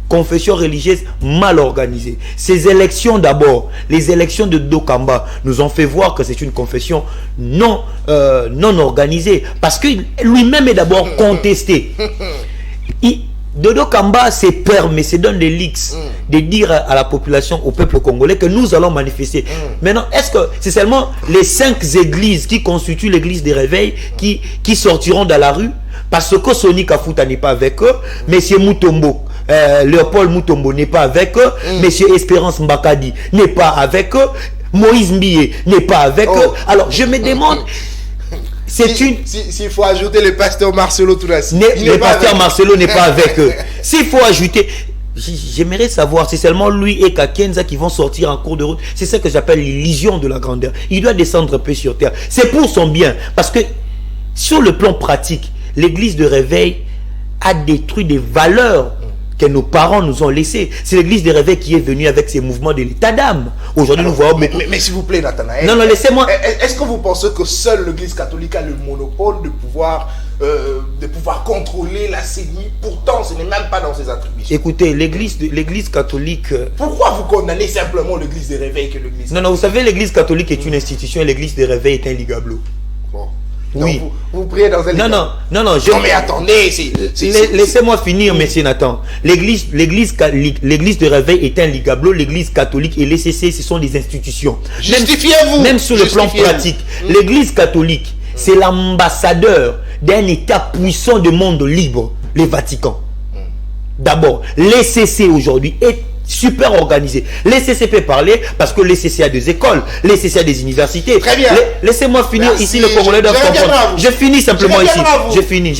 confession religieuse mal organisée. Ces élections d'abord, les élections de Dodo Kamba nous ont fait voir que c'est une confession non organisée, parce que lui-même est d'abord contesté. Dodo Kamba se permet, se donne des leaks de dire à la population, au peuple congolais, que nous allons manifester. Maintenant, est-ce que c'est seulement les 5 églises qui constituent l'église des réveils qui sortiront dans la rue? Parce que Soni Kafuta n'est pas avec eux, Monsieur Mutombo, Léopold Mutombo n'est pas avec eux, Monsieur Espérance Mbakadi n'est pas avec eux, Moïse Mbié n'est pas avec eux. Alors je me demande, s'il faut ajouter le pasteur Marcelo Tourassi, le pasteur Marcelo n'est pas avec eux. S'il faut ajouter, j'aimerais savoir, c'est seulement lui et Kakenza qui vont sortir en cours de route. C'est ça que j'appelle l'illusion de la grandeur. Il doit descendre un peu sur terre. C'est pour son bien, parce que sur le plan pratique, l'église de réveil a détruit des valeurs que nos parents nous ont laissées. C'est l'église de réveil qui est venue avec ces mouvements de l'état d'âme. Aujourd'hui, nous voyons beaucoup... Mais s'il vous plaît, Nathanaël. Non, laissez-moi... Est-ce que vous pensez que seule l'église catholique a le monopole de pouvoir contrôler la CENI? Pourtant, ce n'est même pas dans ses attributions. Écoutez, l'église catholique... Pourquoi vous condamnez simplement l'église de réveil que l'église? Non, vous savez, l'église catholique est une institution et l'église de réveil est un ligablo. Bon. Oui. Donc, vous priez dans un Non, non, non, non. Non, mais attendez, Laissez-moi finir, monsieur Nathan. L'église de réveil est un ligablo, l'église catholique et l'ECC, ce sont des institutions. Justifiez-vous. Même sur le plan pratique, l'église catholique, c'est l'ambassadeur d'un État puissant du monde libre, le Vatican. D'abord, l'ECC aujourd'hui est super organisé. L'ECC peut parler parce que l'ECC a des écoles, l'ECC a des universités. Très bien. Laissez-moi finir. Merci. Ici, le Congolais doit comprendre. Je finis simplement ici. Je finis.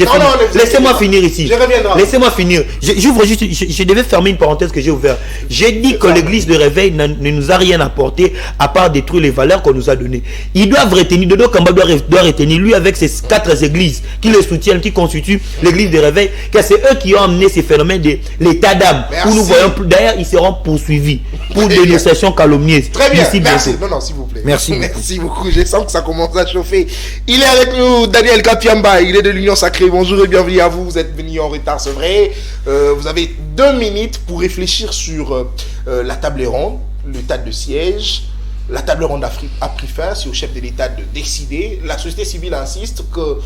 Laissez-moi finir ici. Laissez-moi finir. J'ouvre juste. Je devais fermer une parenthèse que j'ai ouverte. J'ai dit que l'église de réveil ne nous a rien apporté à part détruire les valeurs qu'on nous a données. Ils doivent retenir, Dodo Kamba doit retenir, lui, avec ces 4 églises qui le soutiennent, qui constituent l'église de réveil, que c'est eux qui ont amené ces phénomènes de l'état d'âme. Où nous voyons, d'ailleurs, ils seront poursuivis pour dénonciation calomnieuse. Très bien, merci. Bientôt. Non, s'il vous plaît. Merci beaucoup. Je sens que ça commence à chauffer. Il est avec nous, Daniel Kapiamba. Il est de l'Union Sacrée. Bonjour et bienvenue à vous. Vous êtes venu en retard, c'est vrai. Vous avez 2 minutes pour réfléchir sur la table ronde, l'état de siège. La table ronde a pris fin, c'est au chef de l'État de décider. La société civile insiste que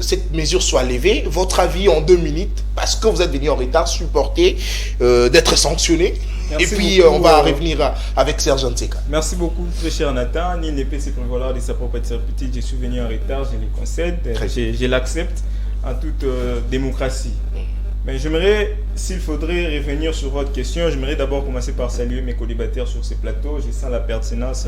cette mesure soit levée. Votre avis en 2 minutes, parce que vous êtes venu en retard, supporter d'être sanctionné. Merci et puis beaucoup, on va revenir avec Serge Nseka. Merci beaucoup, très cher Nathan. Nul ne peut se prévaloir de sa propre certitude. Je suis venu en retard, je le concède, je l'accepte en toute démocratie. Mais j'aimerais, s'il faudrait revenir sur votre question, j'aimerais d'abord commencer par saluer mes co-débatteurs sur ce plateau. Je sens la pertinence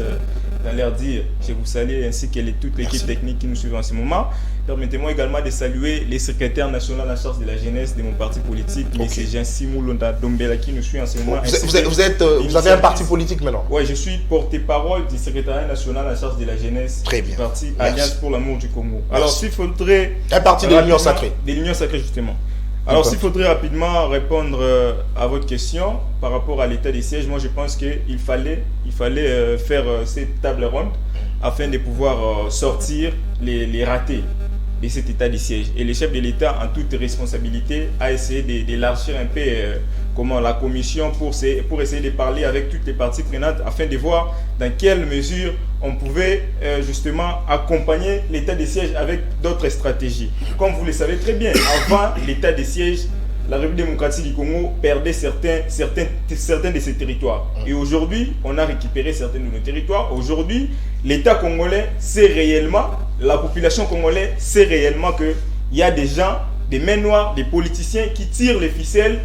dans leur dire. Je vous salue ainsi que toute l'équipe technique qui nous suit en ce moment. Permettez-moi également de saluer les secrétaires nationaux en charge de la jeunesse de mon parti politique, M. Jean-Simon Londa Dombela, qui nous suit en ce moment. Vous avez un parti politique maintenant? Oui, je suis porte-parole du secrétariat national en charge de la jeunesse du parti Alliance pour l'amour du Congo. Alors, s'il faudrait... Un parti de l'Union Sacrée. De l'Union Sacrée, justement. Alors, s'il faudrait rapidement répondre à votre question par rapport à l'état des sièges, moi je pense qu'il fallait faire cette table ronde afin de pouvoir sortir les ratés de cet état des sièges. Et le chef de l'État, en toute responsabilité, a essayé d'élargir un peu la commission pour essayer de parler avec toutes les parties prenantes afin de voir dans quelle mesure on pouvait justement accompagner l'état des sièges avec d'autres stratégies. Comme vous le savez très bien, avant l'état des sièges, la République démocratique du Congo perdait certains de ses territoires. Et aujourd'hui, on a récupéré certains de nos territoires. Aujourd'hui, l'État congolais sait réellement, la population congolaise sait réellement qu'il y a des gens, des mains noires, des politiciens qui tirent les ficelles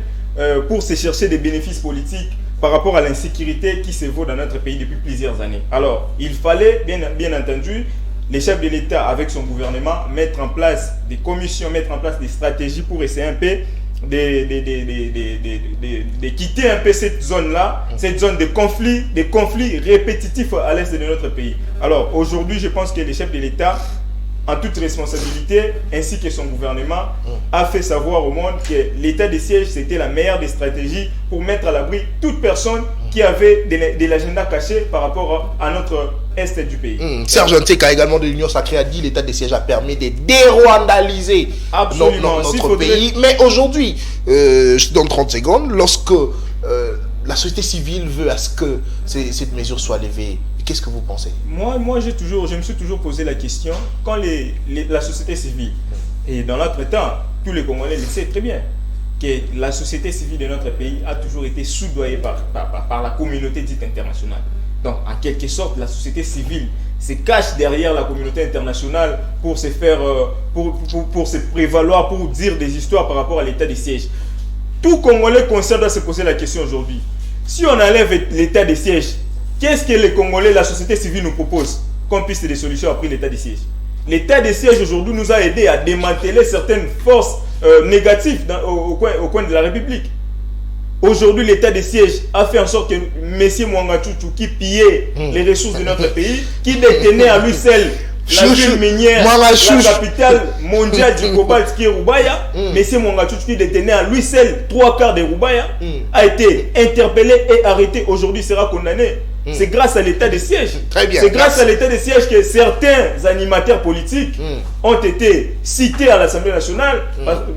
pour se chercher des bénéfices politiques par rapport à l'insécurité qui se vaut dans notre pays depuis plusieurs années. Alors, il fallait, bien entendu, les chefs de l'État, avec son gouvernement, mettre en place des commissions, mettre en place des stratégies pour essayer un peu de quitter un peu cette zone-là, cette zone de conflits répétitifs à l'est de notre pays. Alors, aujourd'hui, je pense que les chefs de l'État, en toute responsabilité, ainsi que son gouvernement, a fait savoir au monde que l'état des sièges, c'était la meilleure des stratégies pour mettre à l'abri toute personne qui avait de l'agenda caché par rapport à notre est du pays. Serge Nseka, également de l'Union Sacrée, a dit que l'état des sièges a permis de dérwandaliser notre pays. Mais aujourd'hui, je donne 30 secondes, lorsque la société civile veut à ce que cette mesure soit levée, qu'est-ce que vous pensez? Moi je me suis toujours posé la question, quand la société civile, et dans notre temps, tous les Congolais le savent très bien, que la société civile de notre pays a toujours été soudoyée par la communauté dite internationale. Donc, en quelque sorte, la société civile se cache derrière la communauté internationale pour se faire, pour se prévaloir, pour dire des histoires par rapport à l'état des sièges. Tout Congolais conscient doit se poser la question aujourd'hui. Si on enlève l'état des sièges, qu'est-ce que les Congolais, la société civile nous propose comme piste de solution après l'état des sièges? L'état des sièges aujourd'hui nous a aidé à démanteler certaines forces négatives au coin de la République. Aujourd'hui, l'état des sièges a fait en sorte que M. Mwanga Tchouchou, qui pillait les ressources de notre pays, qui détenait à lui seul la ville minière, la capitale mondiale du cobalt qui est Rubaya, M. Mwanga Tchouchou, qui détenait à lui seul 3/4 de Rubaya, a été interpellé et arrêté. Aujourd'hui, il sera condamné. C'est grâce à l'état de siège. Très bien. C'est grâce à l'état de siège que certains animateurs politiques ont été cités à l'Assemblée nationale.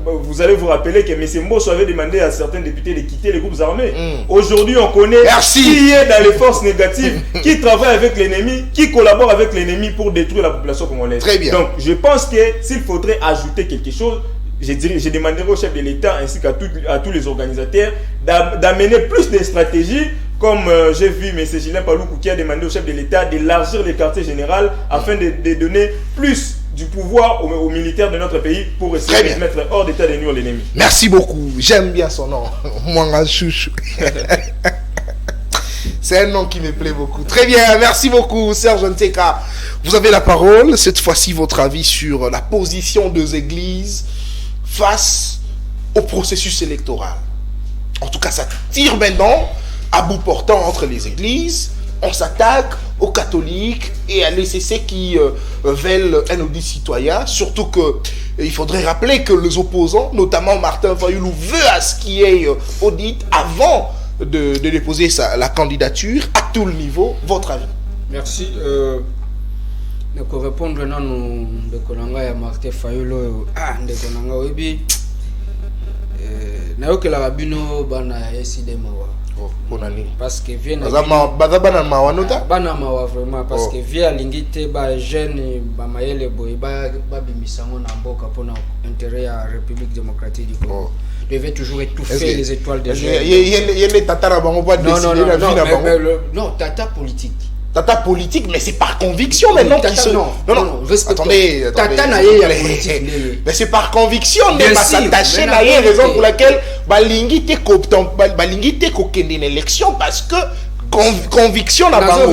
Vous allez vous rappeler que M. Mbosso avait demandé à certains députés de quitter les groupes armés. Aujourd'hui, on connaît qui est dans les forces négatives, qui travaille avec l'ennemi, qui collabore avec l'ennemi pour détruire la population congolaise. Très bien. Donc, je pense que s'il faudrait ajouter quelque chose, je demanderai au chef de l'État ainsi qu'à tous les organisateurs d'amener plus de stratégies, comme j'ai vu M. Gilles Paloukou qui a demandé au chef de l'État d'élargir le quartier général afin de donner plus du pouvoir aux militaires de notre pays pour essayer de se mettre hors d'état de nuire l'ennemi. Merci beaucoup. J'aime bien son nom. Mwanga Chouchou. C'est un nom qui me plaît beaucoup. Très bien, merci beaucoup Serge Nteka. Vous avez la parole. Cette fois-ci, votre avis sur la position des églises face au processus électoral. En tout cas, ça tire maintenant à bout portant entre les églises. On s'attaque aux catholiques et à l'ECC qui veulent un audit citoyen. Surtout qu'il faudrait rappeler que les opposants, notamment Martin Fayoulou, veut à ce qu'il y ait audit avant de déposer la candidature à tout le niveau. Votre avis? Merci. Je vais répondre à Martin Fayoulou. Je parce que vient vraiment parce que via lingite ba jeune ba mayele boy ba bimisango na mboka pour intérêt à la République démocratique du Congo devait toujours étouffer les étoiles de non tata politique. Tata politique, mais c'est par conviction maintenant qu'ils se... Non, attendez. Tata naïe la politique. Mais c'est par conviction, mais pas s'attacher naïe, raison pour laquelle balingi te kokende une élection parce que conviction n'a pas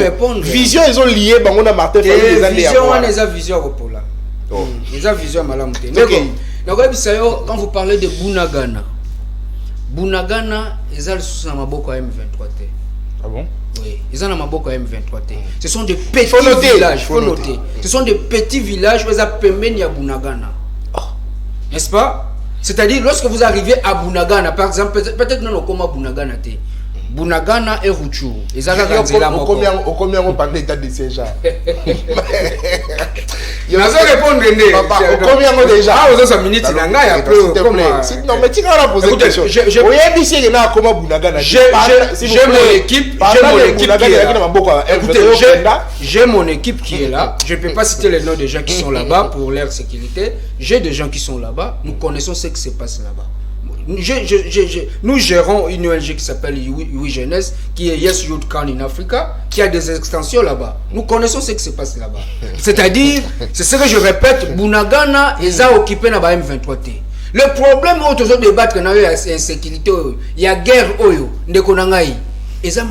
vision ils ont lié bango na Martin Fayoulou les années vision on a vision pour là. Ils ont vision malamu te. Quand vous parlez de Bunagana, ils ont sous na maboko M23 te. Ah bon? Oui, ils ont un maboko M23. Ce sont des petits villages, faut noter. Ce sont des petits villages où ils appellent à Bunagana. N'est-ce pas? C'est-à-dire, lorsque vous arrivez à Bunagana, par exemple, peut-être non, comme Bunagana, Bunagana et Ruchuru. Ils ont combien on parle d'état de siège? Il va répondre. Combien déjà? Ah, vous avez minute, non, mais tu vas poser une question. J'ai mon équipe qui est là. Je ne peux pas citer les noms des gens qui sont là-bas pour leur sécurité. J'ai des gens qui sont là-bas. Nous connaissons ce qui se passe là-bas. Nous gérons une ONG qui s'appelle Oui Jeunesse, qui est Yes Youth Can in Africa, qui a des extensions là-bas. Nous connaissons ce qui se passe là-bas. C'est-à-dire, c'est ce que je répète, Bunagana, ils ont occupé la M23. Le problème où tous débattre dans l'insécurité, il y a guerre, ils ont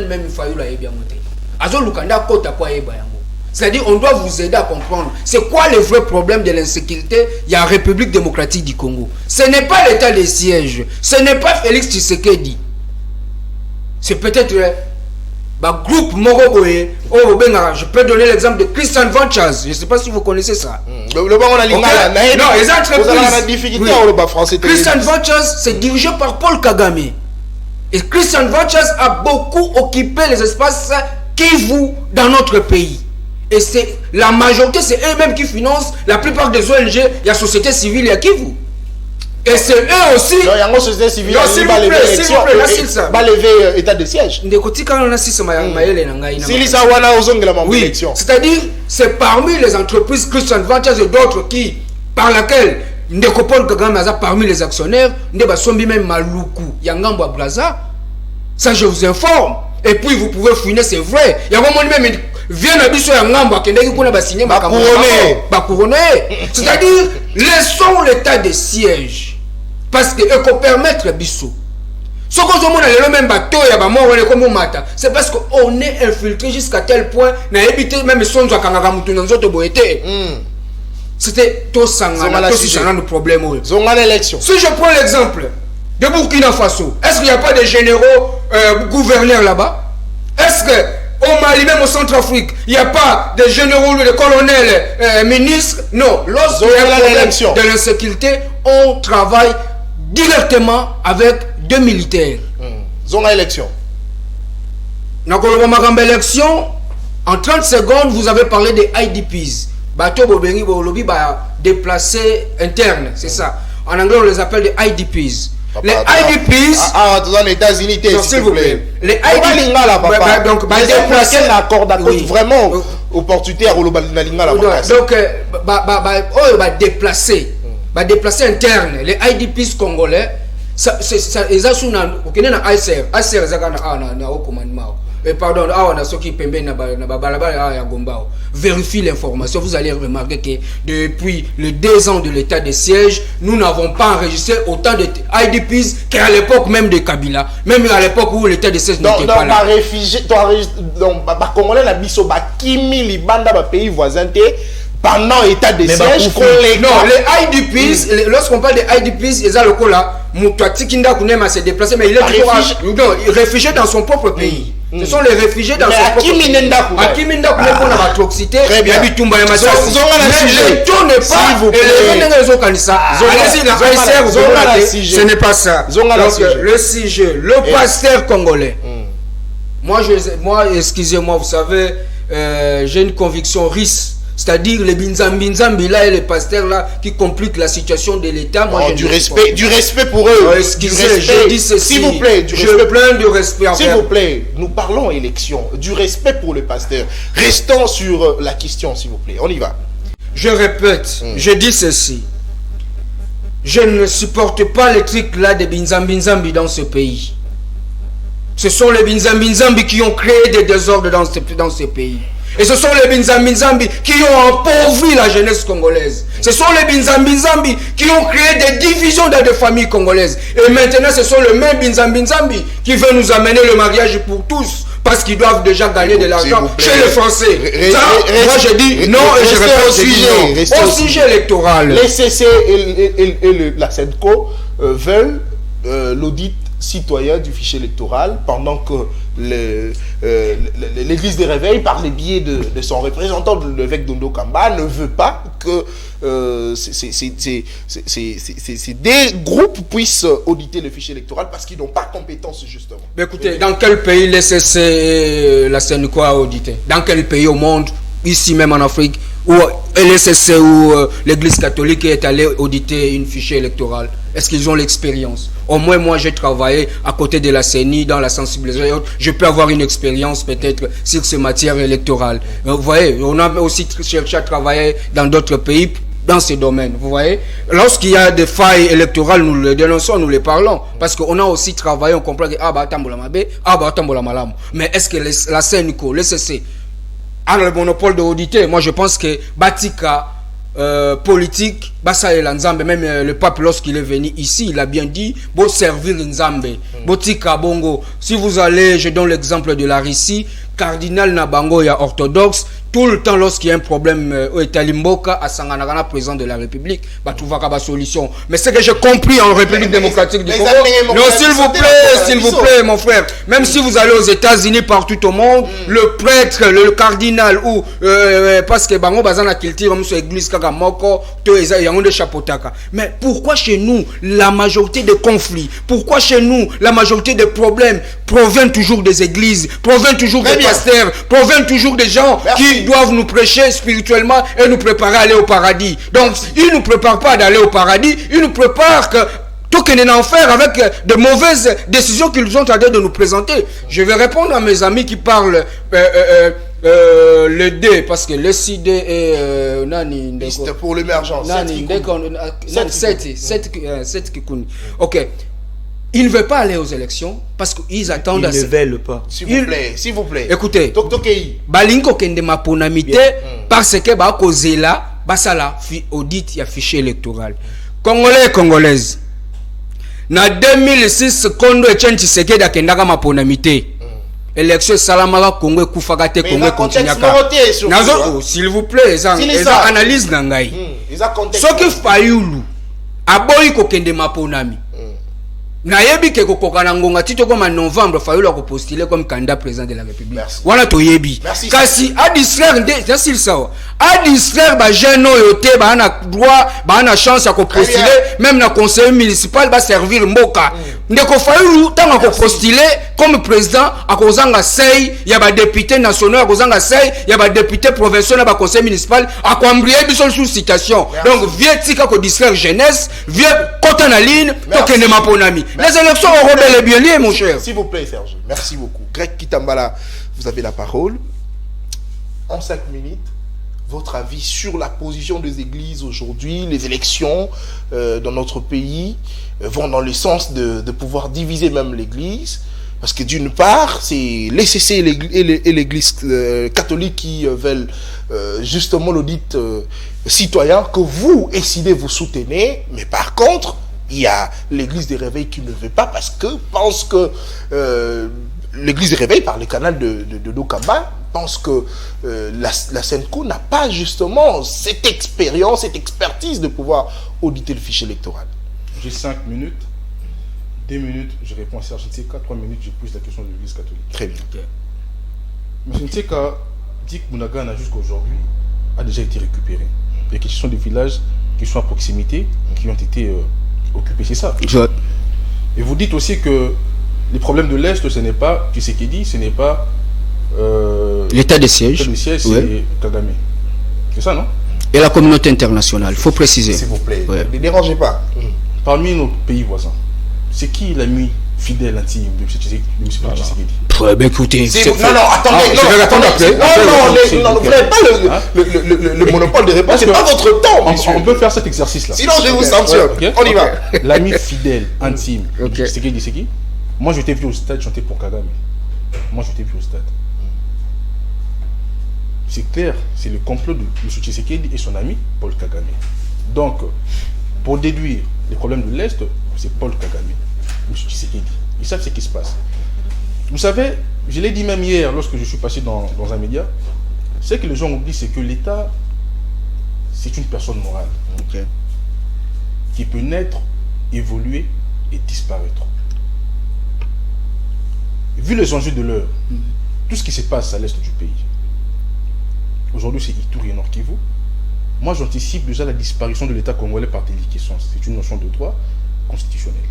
même Fayoulou et bien monté. C'est-à-dire, on doit vous aider à comprendre c'est quoi le vrai problème de l'insécurité. Il y a la République démocratique du Congo. Ce n'est pas l'état de siège. Ce n'est pas Félix Tshisekedi. C'est peut-être groupe Moroboye. Je peux donner l'exemple de Christian Vanchas. Je ne sais pas si vous connaissez ça. Non, les entreprises. Christian Vanchas, c'est dirigé par Paul Kagame. Et Christian Vanchas a beaucoup occupé les espaces Kivu dans notre pays. Et c'est la majorité, c'est eux-mêmes qui financent la plupart des ONG, il y a la société civile, il y a Kivu. Et c'est eux aussi. Non, il y a une société civile qui va lever l'élection, va lever état de siège. Oui, c'est-à-dire, c'est parmi les entreprises Christian Vanchas et d'autres qui, par laquelle Ndekopol Kagame a parmi les actionnaires, Ndebasombi même Maluku, Yangambo Braza. Ça, je vous informe. Et puis, vous pouvez fouiner, c'est vrai. Il y a un moment même. C'est-à-dire, laissons l'état de siège. Parce que peut permettre Bissou. Ce que je dis, même bateau, c'est parce qu'on est infiltré jusqu'à tel point, même son c'était tout ça, le problème. Si je prends l'exemple de Burkina Faso, est-ce qu'il n'y a pas de généraux gouverneurs là-bas? Est-ce que au Mali, même au Centrafrique, il n'y a pas de généraux, de colonels, ministres? Non. Lorsqu'il y a l'élection de l'insécurité, on travaille directement avec deux militaires. Zona élection. nakoloba makambo élection en 30 secondes vous avez parlé des IDPs. Bato bobengi bolobi ba déplacés internes, c'est ça. En anglais on les appelle des IDPs. Les IDPs dans les États-Unis, s'il vous plaît. Les IDPs donc déplacer l'accord d'accord vraiment opportunitaire ou le lingala. Donc déplacer interne les IDPs congolais ça ils ont na ICR na au commandement. Pardon, on a ceux qui pembe na balabala ya Gombao. Vérifiez l'information, vous allez remarquer que depuis les 2 ans de l'état de siège, nous n'avons pas enregistré autant de IDPs qu'à l'époque même de Kabila, même à l'époque où l'état de siège n'était pas là. Donc, Congolais la biso ba kimi libanda ba pays voisin pendant l'état de siège. Non, les IDPs, lorsqu'on parle des IDPs, ils ont le coup là, Moutouati Kinda Kounema s'est déplacé, mais il est réfugié dans son propre pays. Ce sont les réfugiés dans son propre pays. Akiminda Kounema pour la toxicité, très bien. Mais ne tourne pas, ce n'est pas ça. Donc, le sujet, le pasteur congolais. Moi, excusez-moi, vous savez, j'ai une conviction risque. C'est-à-dire les binzambi là et les pasteurs là qui compliquent la situation de l'État. Moi, du respect pour eux. Excusez, je dis ceci. S'il vous plaît, je plein de respect. S'il vous plaît, nous parlons élection. Du respect pour les pasteurs. Restons sur la question, s'il vous plaît. On y va. Je répète, je dis ceci. Je ne supporte pas les trucs là des binzambi dans ce pays. Ce sont les binzambi qui ont créé des désordres dans ce pays. Et ce sont les binzambi qui ont appauvri la jeunesse congolaise. Ce sont les binzambi qui ont créé des divisions dans des familles congolaises. Et maintenant, ce sont les mêmes binzambi qui veulent nous amener le mariage pour tous. Parce qu'ils doivent déjà gagner de l'argent chez les Français. Moi, je dis non et je réponds au sujet électoral. Les CC et la SEDCO veulent l'audit citoyen du fichier électoral pendant que l'église des réveils, par les biais de son représentant, l'évêque Dondo Kamba, ne veut pas que ces des groupes puissent auditer le fichier électoral parce qu'ils n'ont pas compétence justement. Mais écoutez, dans quel pays l'SSC et la SENCO a audité? Dans quel pays au monde, ici même en Afrique, où l'SSC ou l'église catholique est allée auditer une fichier électorale? Est-ce qu'ils ont l'expérience? Au moins, moi, j'ai travaillé à côté de la CENI, dans la sensibilisation. Je peux avoir une expérience peut-être sur ces matières électorales. Vous voyez, on a aussi cherché à travailler dans d'autres pays dans ces domaines. Vous voyez, lorsqu'il y a des failles électorales, nous les dénonçons, nous les parlons. Parce qu'on a aussi travaillé, on comprend que mais est-ce que la CENICO, le CC, a le monopole de auditer? Moi, je pense que Batika, politique, Bassa et Nzambe, même le pape lorsqu'il est venu ici, il a bien dit, bon servir Nzambe, Botika Bongo. Si vous allez, je donne l'exemple de la Russie, cardinal Nabango, il y a orthodoxe, tout le temps lorsqu'il y a un problème au Italimboka, à Sanganagana, président de la République, bah tout va qu'à solution. Mais ce que j'ai compris en République démocratique du Congo, non, s'il vous plaît, mon frère, même si vous allez aux États-Unis, partout au monde, le prêtre, le cardinal, ou parce que Bango Bazana Kiltire, sur l'église Kagamoko, de Chapotaka. Mais pourquoi chez nous, la majorité des conflits, pourquoi chez nous, la majorité des problèmes proviennent toujours des églises, proviennent toujours des pasteurs, proviennent toujours des gens qui doivent nous prêcher spirituellement et nous préparer à aller au paradis. Donc, ils ne nous préparent pas d'aller au paradis, ils nous préparent que tout qu'il y a en enfer avec de mauvaises décisions qu'ils ont en train de nous présenter. Je vais répondre à mes amis qui parlent le D, parce que le CD est nani liste pour l'émergence. Ok. Ils ne veulent pas aller aux élections parce qu'ils attendent. Ils ne veulent pas. S'il vous plaît. Écoutez, balinko kende maponamite parce que ba kozela basala fi audit ya fichier électoral. Congolais et Congolaises. Na 2006 Kondo Etienne Tshisekedi akendaka maponamite. Élection salamaka Congo kufaka te Congo continuaka. Nazo s'il vous plaît, ça analyse nangai. Ce que Fayulu aboyi ko kende maponami. Nayebi ke kokokana ngonga tito comme en novembre Fayulu a postulé comme candidat président de la République. Voilà to yebi. Kasi a distraire c'est sawa. à distraire ba jeune oyote ba na droit ba na chance à postuler même na conseil municipal ba servir mboka ndeko Fayulu tanga ko postuler comme président akozanga sei ya ba député national akozanga sei ya ba député provincial na ba conseil municipal akwambrier biso sous citation donc vieux tika ko distraire jeunesse vieux kota na ligne to kende maponami les élections auront bel et bien lieu mon cher. S'il vous plaît Serge, merci beaucoup. Greg Kitambala, vous avez la parole en 5 minutes. Votre avis sur la position des églises aujourd'hui, les élections dans notre pays vont dans le sens de pouvoir diviser même l'église, parce que d'une part, c'est les CC et l'église catholique qui veulent justement l'audit citoyen que vous, SID, vous soutenez, mais par contre, il y a l'église des réveils qui ne veut pas parce que pense que l'église des réveils, par le canal de Dokamba, pense que la Senco n'a pas justement cette expérience, cette expertise de pouvoir auditer le fichier électoral. J'ai 5 minutes, 2 minutes, je réponds à Serge Nteka, 3 minutes, je pose la question de l'église catholique. Très bien. Okay. M. Nteka dit que Bunagana jusqu'à aujourd'hui a déjà été récupéré. Les questions des villages qui sont à proximité, qui ont été occupés, c'est ça. Et vous dites aussi que les problèmes de l'Est, ce n'est pas Tshisekedi, ce n'est pas l'état de siège. L'état de siège, c'est Kagame. C'est ça, non? Et la communauté internationale, il faut préciser. S'il vous plaît, ne dérangez pas. Parmi nos pays voisins, c'est qui l'ami fidèle intime de M. Tshisekedi? Écoutez, non, attendez, non, vous n'avez pas le monopole de réponse, c'est pas votre temps, monsieur. On peut faire cet exercice-là. Sinon, je vous sanctionne. On y va. L'ami fidèle, intime de Tshisekedi, c'est qui? Moi, je t'ai vu au stade chanter pour Kagame. Moi, je t'ai vu au stade. C'est clair, c'est le complot de M. Tshisekedi et son ami Paul Kagame. Donc, pour déduire les problèmes de l'Est, c'est Paul Kagame, M. Tshisekedi. Ils savent ce qui se passe. Vous savez, je l'ai dit même hier lorsque je suis passé dans un média, ce que les gens oublient, c'est que l'État, c'est une personne morale qui peut naître, évoluer et disparaître. Vu les enjeux de l'heure, tout ce qui se passe à l'est du pays, aujourd'hui c'est Ituri et Nord Kivu, moi j'anticipe déjà la disparition de l'État congolais par déliquescence. C'est une notion de droit constitutionnel.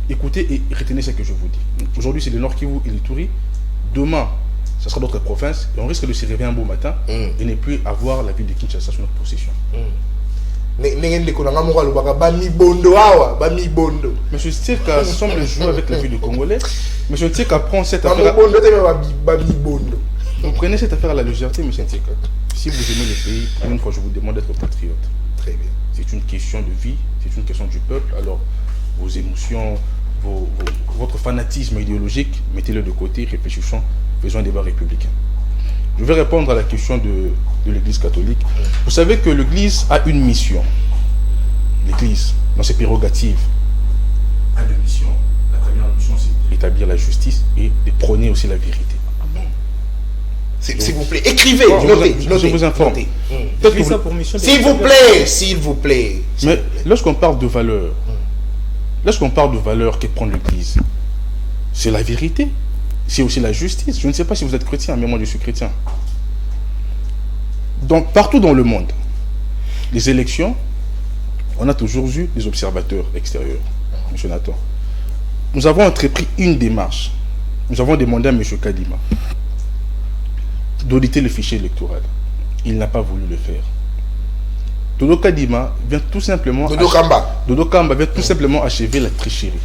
Écoutez et retenez ce que je vous dis. Aujourd'hui c'est le Nord Kivu et l'Ituri. Demain, ce sera d'autres provinces et on risque de se réveiller un beau matin et ne plus avoir la ville de Kinshasa sur notre possession. Monsieur Tseka semble jouer avec la vie du Congolais. Monsieur Tseka prend cette affaire. Vous prenez cette affaire à la légèreté, monsieur Tseka. Si vous aimez le pays, une fois je vous demande d'être patriote. Très bien. C'est une question de vie, c'est une question du peuple. Alors, vos émotions, votre fanatisme idéologique, mettez-le de côté, réfléchissons, faisons un débat républicain. Je vais répondre à la question de l'Église catholique. Vous savez que l'Église a une mission. L'Église, dans ses prérogatives, a deux missions. La première mission, c'est d'établir la justice et de prôner aussi la vérité. S'il vous plaît, écrivez, notez. Je vous informe. S'il vous plaît. Mais lorsqu'on parle de valeurs, que prend l'Église, c'est la vérité. C'est aussi la justice. Je ne sais pas si vous êtes chrétien, mais moi je suis chrétien. Donc partout dans le monde, les élections, on a toujours eu des observateurs extérieurs. M. Nathan. Nous avons entrepris une démarche. Nous avons demandé à M. Kadima d'auditer le fichier électoral. Il n'a pas voulu le faire. Dodo Kadima vient tout simplement... Dodo Kamba vient tout simplement achever la tricherie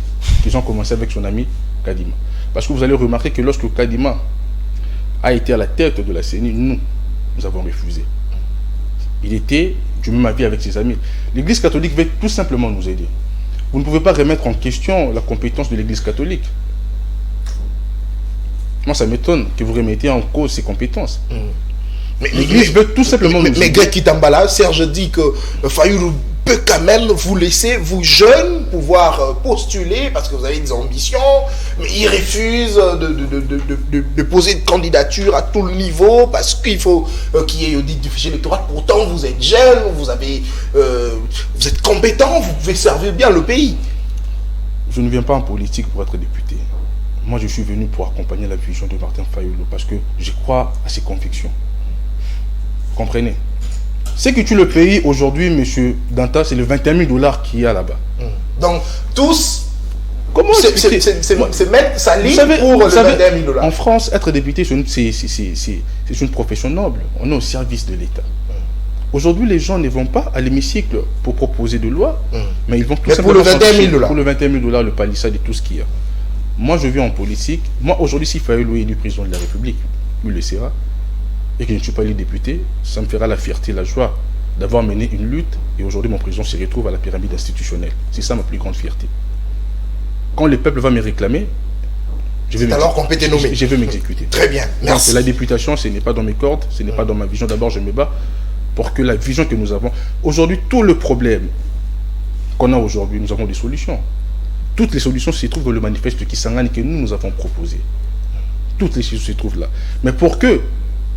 qu'ils ont commencé avec son ami Kadima. Parce que vous allez remarquer que lorsque Kadima a été à la tête de la CENI, nous avons refusé. Il était du même avis avec ses amis. L'Église catholique veut tout simplement nous aider. Vous ne pouvez pas remettre en question la compétence de l'Église catholique. Moi, ça m'étonne que vous remettiez en cause ses compétences. Mais l'Église veut tout simplement nous aider. Mais Greg Kitambala, Serge dit que Fayulu peut quand même vous laisser, vous jeunes, pouvoir postuler parce que vous avez des ambitions, mais il refuse de poser de candidature à tout le niveau parce qu'il faut qu'il y ait audit du fichier électoral. Pourtant, vous êtes jeune, vous êtes compétent, vous pouvez servir bien le pays. Je ne viens pas en politique pour être député. moi je suis venu pour accompagner la vision de Martin Fayulu parce que je crois à ses convictions. Vous comprenez? Ce qui tue le pays aujourd'hui, monsieur Danta, c'est le 21 000 $ qu'il y a là-bas. Donc, tous, comment c'est mettre sa ligne pour le 21 000 $. En France, être député, c'est une profession noble. On est au service de l'État. Aujourd'hui, les gens ne vont pas à l'hémicycle pour proposer de loi, mais ils vont tout simplement pour le 21 000 $. Pour le 21 000 $, le palissade et tout ce qu'il y a. Moi, je vis en politique. Moi, aujourd'hui, s'il fallait louer du président de la République, lui le sera, et que je ne suis pas élu député, ça me fera la fierté, la joie d'avoir mené une lutte. Et aujourd'hui, mon président se retrouve à la pyramide institutionnelle. C'est ça ma plus grande fierté. Quand le peuple va me réclamer, je vais m'exécuter. Très bien, merci. Donc, la députation, ce n'est pas dans mes cordes, ce n'est pas dans ma vision. D'abord, je me bats pour que la vision que nous avons... Aujourd'hui, tout le problème qu'on a aujourd'hui, nous avons des solutions. Toutes les solutions se trouvent dans le manifeste Kisangani que nous avons proposé. Toutes les choses se trouvent là. Mais pour que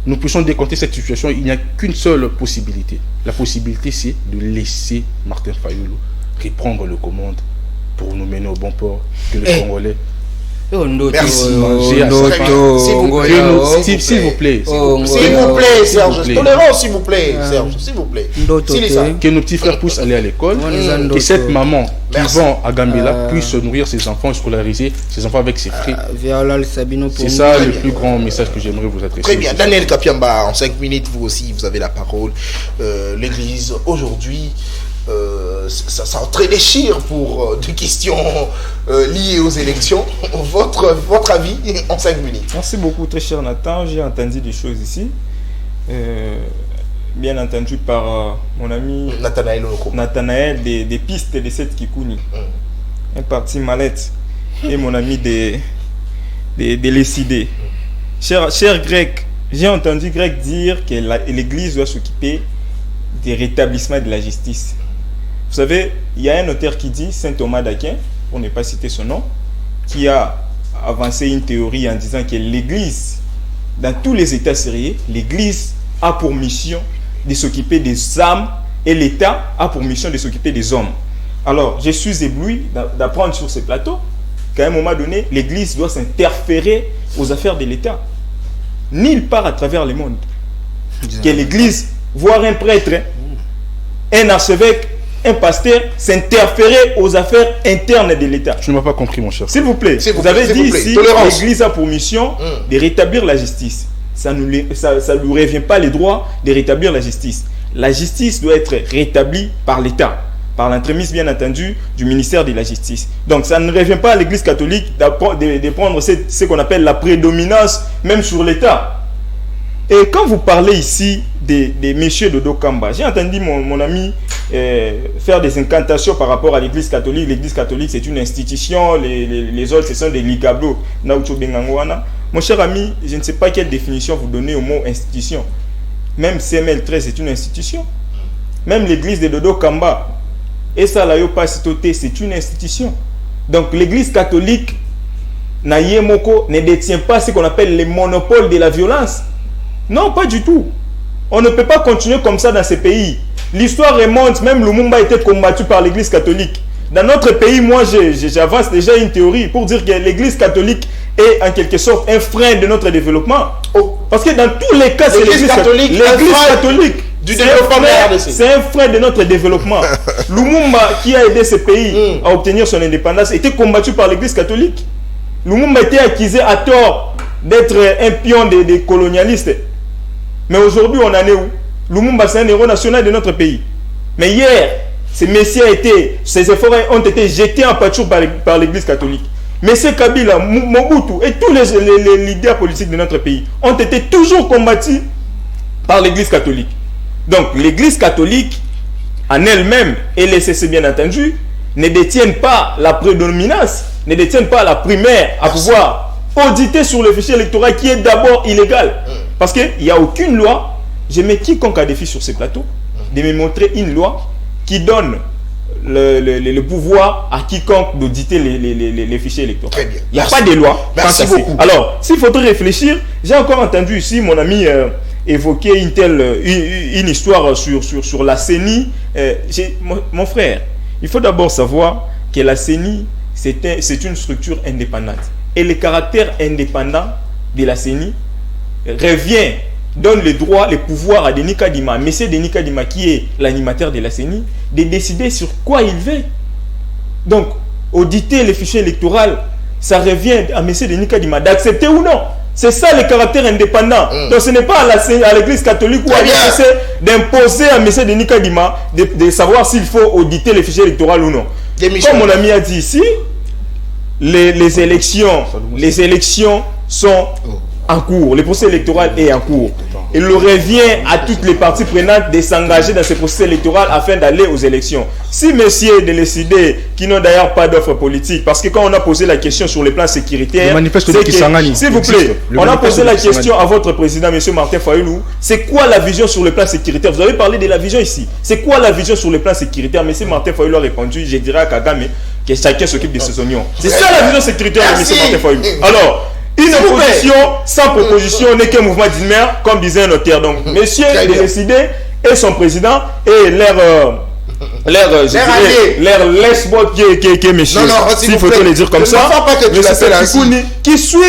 nous puissions décompter cette situation, il n'y a qu'une seule possibilité. La possibilité, c'est de laisser Martin Fayulu reprendre le commande pour nous mener au bon port, que les Congolais... Merci. S'il vous plaît, Serge. Tolérance, s'il vous plaît, Serge. S'il vous plaît. Que nos petits frères puissent aller à l'école, que cette maman qui vont à Gambela puisse nourrir ses enfants et scolariser ses enfants avec ses frais. C'est ça le plus grand message que j'aimerais vous adresser. Très bien. Daniel Kapiamba, en 5 minutes, vous aussi, vous avez la parole. L'église, aujourd'hui, ça déchire pour des questions liées aux élections. Votre avis en 5 minutes. Merci beaucoup, très cher Nathan. J'ai entendu des choses ici. Bien entendu par mon ami Nathanaël des pistes de cette Kikouni. Un parti mallette. Et mon ami des Lessidés. Cher Grec, j'ai entendu Grec dire que l'église doit s'occuper des rétablissements de la justice. Vous savez, il y a un notaire qui dit, Saint Thomas d'Aquin, pour ne pas citer son nom, qui a avancé une théorie en disant que l'Église, dans tous les États sérieux, l'Église a pour mission de s'occuper des âmes et l'État a pour mission de s'occuper des hommes. Alors, je suis ébloui d'apprendre sur ce plateau qu'à un moment donné, l'Église doit s'interférer aux affaires de l'État. Nulle part à travers le monde. Que l'Église, voire un prêtre, un archevêque, un pasteur s'interférer aux affaires internes de l'État. Je ne m'ai pas compris, mon cher. S'il vous plaît, vous avez dit ici l'Église a pour mission de rétablir la justice. Ça ne lui revient pas les droits de rétablir la justice. La justice doit être rétablie par l'État, par l'entremise bien entendu du ministère de la Justice. Donc ça ne revient pas à l'Église catholique de prendre ce qu'on appelle la prédominance même sur l'État. Et quand vous parlez ici des messieurs de Dokamba, j'ai entendu mon ami faire des incantations par rapport à l'Église catholique. L'Église catholique, c'est une institution, les autres, ce sont des ligablos. Mon cher ami, je ne sais pas quelle définition vous donnez au mot institution. Même CML13, c'est une institution. Même l'Église de Dodo Kamba, et ça, c'est une institution. Donc l'Église catholique, ne détient pas ce qu'on appelle les monopoles de la violence. Non, pas du tout. On ne peut pas continuer comme ça dans ces pays. L'histoire remonte, même Lumumba a été combattu par l'Église catholique. Dans notre pays, moi, j'avance déjà une théorie pour dire que l'Église catholique est en quelque sorte un frein de notre développement. Parce que dans tous les cas, c'est l'Église catholique. L'Église catholique, c'est un frein de notre développement. Lumumba, qui a aidé ce pays à obtenir son indépendance, était combattu par l'Église catholique. Lumumba était accusé à tort d'être un pion des colonialistes. Mais aujourd'hui, on en est où? Lumumba, c'est un héros national de notre pays. Mais hier, ces efforts ont été jetés en pâture par l'Église catholique. Monsieur Kabila, Mobutu et tous les leaders politiques de notre pays ont été toujours combattus par l'Église catholique. Donc, l'Église catholique, en elle-même, et les CC bien entendu, ne détiennent pas la prédominance, ne détiennent pas la primaire à pouvoir auditer sur le fichier électoral qui est d'abord illégal. Parce qu'il n'y a aucune loi, je mets quiconque à défi sur ces plateaux, de me montrer une loi qui donne le pouvoir à quiconque d'auditer les fichiers électoraux. Très bien. Il n'y a pas de loi. Merci beaucoup. Alors, s'il faudrait réfléchir, j'ai encore entendu ici mon ami évoquer une histoire sur la CENI. Mon frère, il faut d'abord savoir que la CENI, c'est une structure indépendante. et le caractère indépendant de la CENI revient, donne le droit, le pouvoir à Denis Kadima, M. Denis Kadima qui est l'animateur de la CENI, de décider sur quoi il veut. Donc, auditer les fichiers électoraux, ça revient à M. Denis Kadima d'accepter ou non. C'est ça le caractère indépendant. Donc ce n'est pas à l'église catholique ou à l'ICC d'imposer à M. Denis Kadima de savoir s'il faut auditer les fichiers électoraux ou non. Comme mon ami a dit ici, les élections sont en cours. Le processus électoral est en cours. Il revient à toutes les parties prenantes de s'engager dans ce processus électoral afin d'aller aux élections. Si messieurs de décider, qui n'ont d'ailleurs pas d'offre politique, parce que quand on a posé la question sur le plan sécuritaire, s'il vous plaît, on a posé la question à votre président, M. Martin Fayoulou, c'est quoi la vision sur le plan sécuritaire? Vous avez parlé de la vision ici. C'est quoi la vision sur le plan sécuritaire? M. Martin Fayoulou a répondu, je dirais à Kagame, que chacun s'occupe de ses oignons. C'est ça la vision sécuritaire de M. Martin Fayoulou. Alors, une opposition sans proposition n'est qu'un mouvement d'humeur, comme disait un notaire. Donc, monsieur de décider et son président et leur laisse-moi qui est monsieur. S'il faut le dire comme ça, monsieur qui suit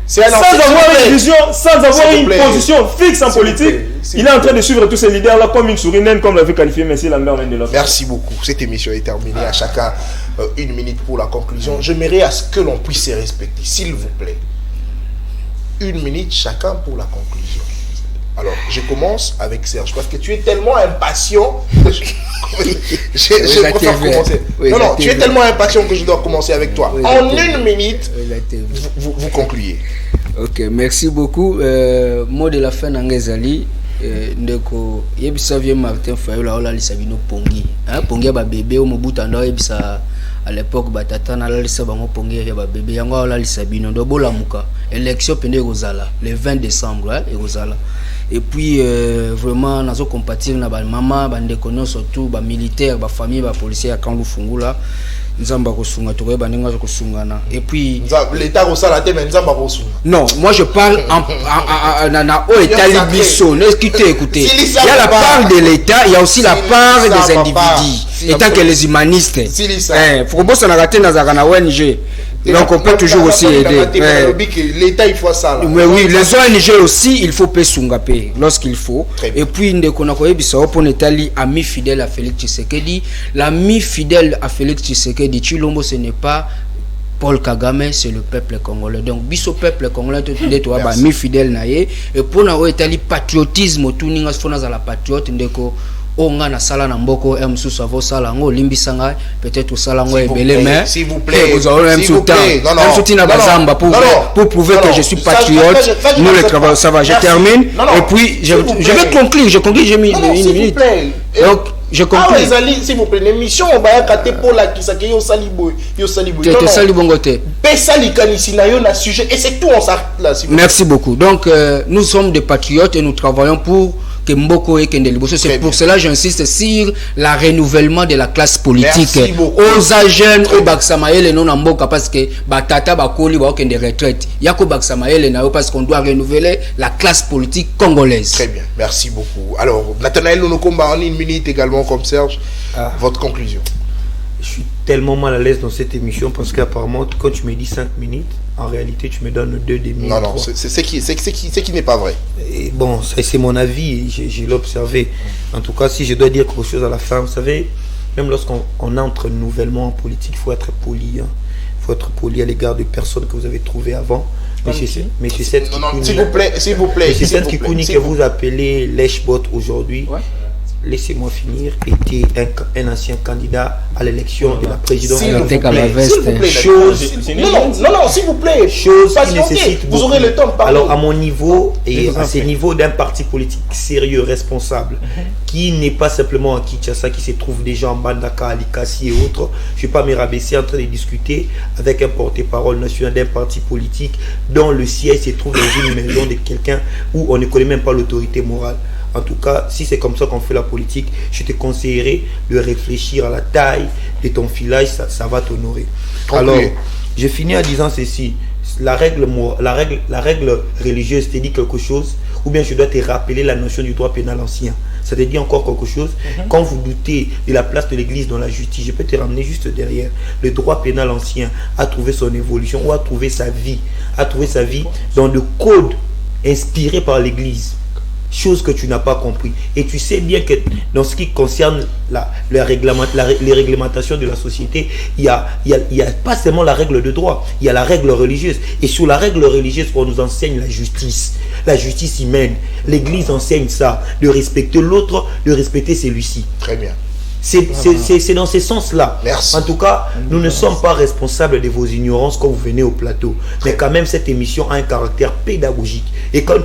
sans avoir une vision, sans avoir une position fixe en politique. Il est en train de suivre tous ces leaders-là comme une souris naine, comme l'avait qualifié M. Lambert de l'autre. Merci beaucoup. Cette émission est terminée. À chacun une minute pour la conclusion. J'aimerais à ce que l'on puisse se respecter, s'il vous plaît. Une minute chacun pour la conclusion. Alors, je commence avec Serge, parce que tu es tellement impatient. Je préfère commencer. Non, tu es tellement impatient que je dois commencer avec toi. En une minute, vous concluez. Ok, merci beaucoup. Mot de la fin, Nangezali. Ndeko, yebisa vie Martin Fayoulou, ola lisabino pongi. Pongi ba bébé, au Mobutanda, yebisa. À l'époque, batata na la lisa bango pongi ya ba bébé yango la lisa bino do bola muka élection pende rozala le 20 décembre et rozala et puis vraiment nazo compatir na ba mama ba ndeko surtout ba militaire ba famille ba policier ya Kanlu Fungula nzamba kosunga to ba ninga zo kusungana et puis l'état rozala te mais nzamba kosunga. Non, moi je parle en au état libiso, écoutez. Il y a la part de l'état, il y a aussi la part des individus. Étant que les humanistes. Faut que ça n'a raté dans la ONG. Donc on peut toujours aussi aider. L'État il faut ça. Mais oui, les ONG aussi il faut payer Sungapé lorsqu'il faut. Et puis ndeko nakoye biso pour Nathalie ami fidèle à Félix Tshisekedi, l'ami fidèle à Félix Tshisekedi Chilombo ce n'est pas Paul Kagame, c'est le peuple congolais. Donc biso peuple congolais tout ba ami fidèle naie et pour na Nathalie patriotisme tout ninga fona za la patriote ndeko onga na sala na mboko M sous avo sala ngo limbisanga peut-être sala ngo ebele mais s'il vous plaît vous avez un soutien un soutien à Bazamba pour prouver que je suis patriote. Nous le travail ça va, je termine et puis je vais conclure, j'ai mis une minute. Donc je conclue. S'il vous plaît, l'émission on va cater pour la qui s'accueille au Saliboy, yo Saliboy. Tu salibongote. Pesa kanisi na yo na sujet et c'est tout on s'arrête là. Merci beaucoup. Donc nous sommes des patriotes et nous travaillons pour que Mboko et Kendeliboso. C'est pour cela que j'insiste sur le renouvellement de la classe politique. Aux jeunes, au Baksamael et non en Mboka parce que Batata Bakoli va aucun des retraites. Yako Baksamael et Nao parce qu'on doit renouveler la classe politique congolaise. Très bien, merci beaucoup. Alors, Nathanaël Nonokomba en une minute également comme Serge. Votre conclusion. Je suis tellement mal à l'aise dans cette émission parce qu'apparemment, quand tu me dis 5 minutes, en réalité, tu me donnes 2 demi. Non, c'est ce qui n'est pas vrai. Et bon, c'est mon avis, je l'ai observé. En tout cas, si je dois dire quelque chose à la fin, vous savez, même lorsqu'on entre nouvellement en politique, il faut être poli. Il faut être poli à l'égard de personnes que vous avez trouvées avant. Mais c'est cette s'il vous plaît. C'est cette Kikouni que vous appelez Lèche-Bot aujourd'hui. Ouais. Laissez-moi finir, était un ancien candidat à l'élection de la présidence. S'il vous plaît, s'il vous plaît. Chose qui nécessite vous aurez le temps de parler. Alors, à mon niveau et à ce niveau d'un parti politique sérieux, responsable, qui n'est pas simplement à Kinshasa, qui se trouve déjà en Bandaka, à Likasi et autres, je ne vais pas me rabaisser en train de discuter avec un porte-parole national d'un parti politique dont le siège se trouve dans une maison de quelqu'un où on ne connaît même pas l'autorité morale. En tout cas, si c'est comme ça qu'on fait la politique, je te conseillerais de réfléchir à la taille de ton filage, ça va t'honorer. Alors, je finis en disant ceci. La règle religieuse te dit quelque chose, ou bien je dois te rappeler la notion du droit pénal ancien. Ça te dit encore quelque chose? Quand vous doutez de la place de l'Église dans la justice, je peux te ramener juste derrière. Le droit pénal ancien a trouvé son évolution ou a trouvé sa vie dans le code inspiré par l'Église. Chose que tu n'as pas compris. Et tu sais bien que dans ce qui concerne les réglementations de la société, il y a pas seulement la règle de droit, il y a la règle religieuse. Et sur la règle religieuse, on nous enseigne la justice humaine. L'Église enseigne ça, de respecter l'autre, de respecter celui-ci. Très bien. C'est dans ce sens-là. Merci. En tout cas, nous ne sommes pas responsables de vos ignorances quand vous venez au plateau. Mais quand même, cette émission a un caractère pédagogique. Et quand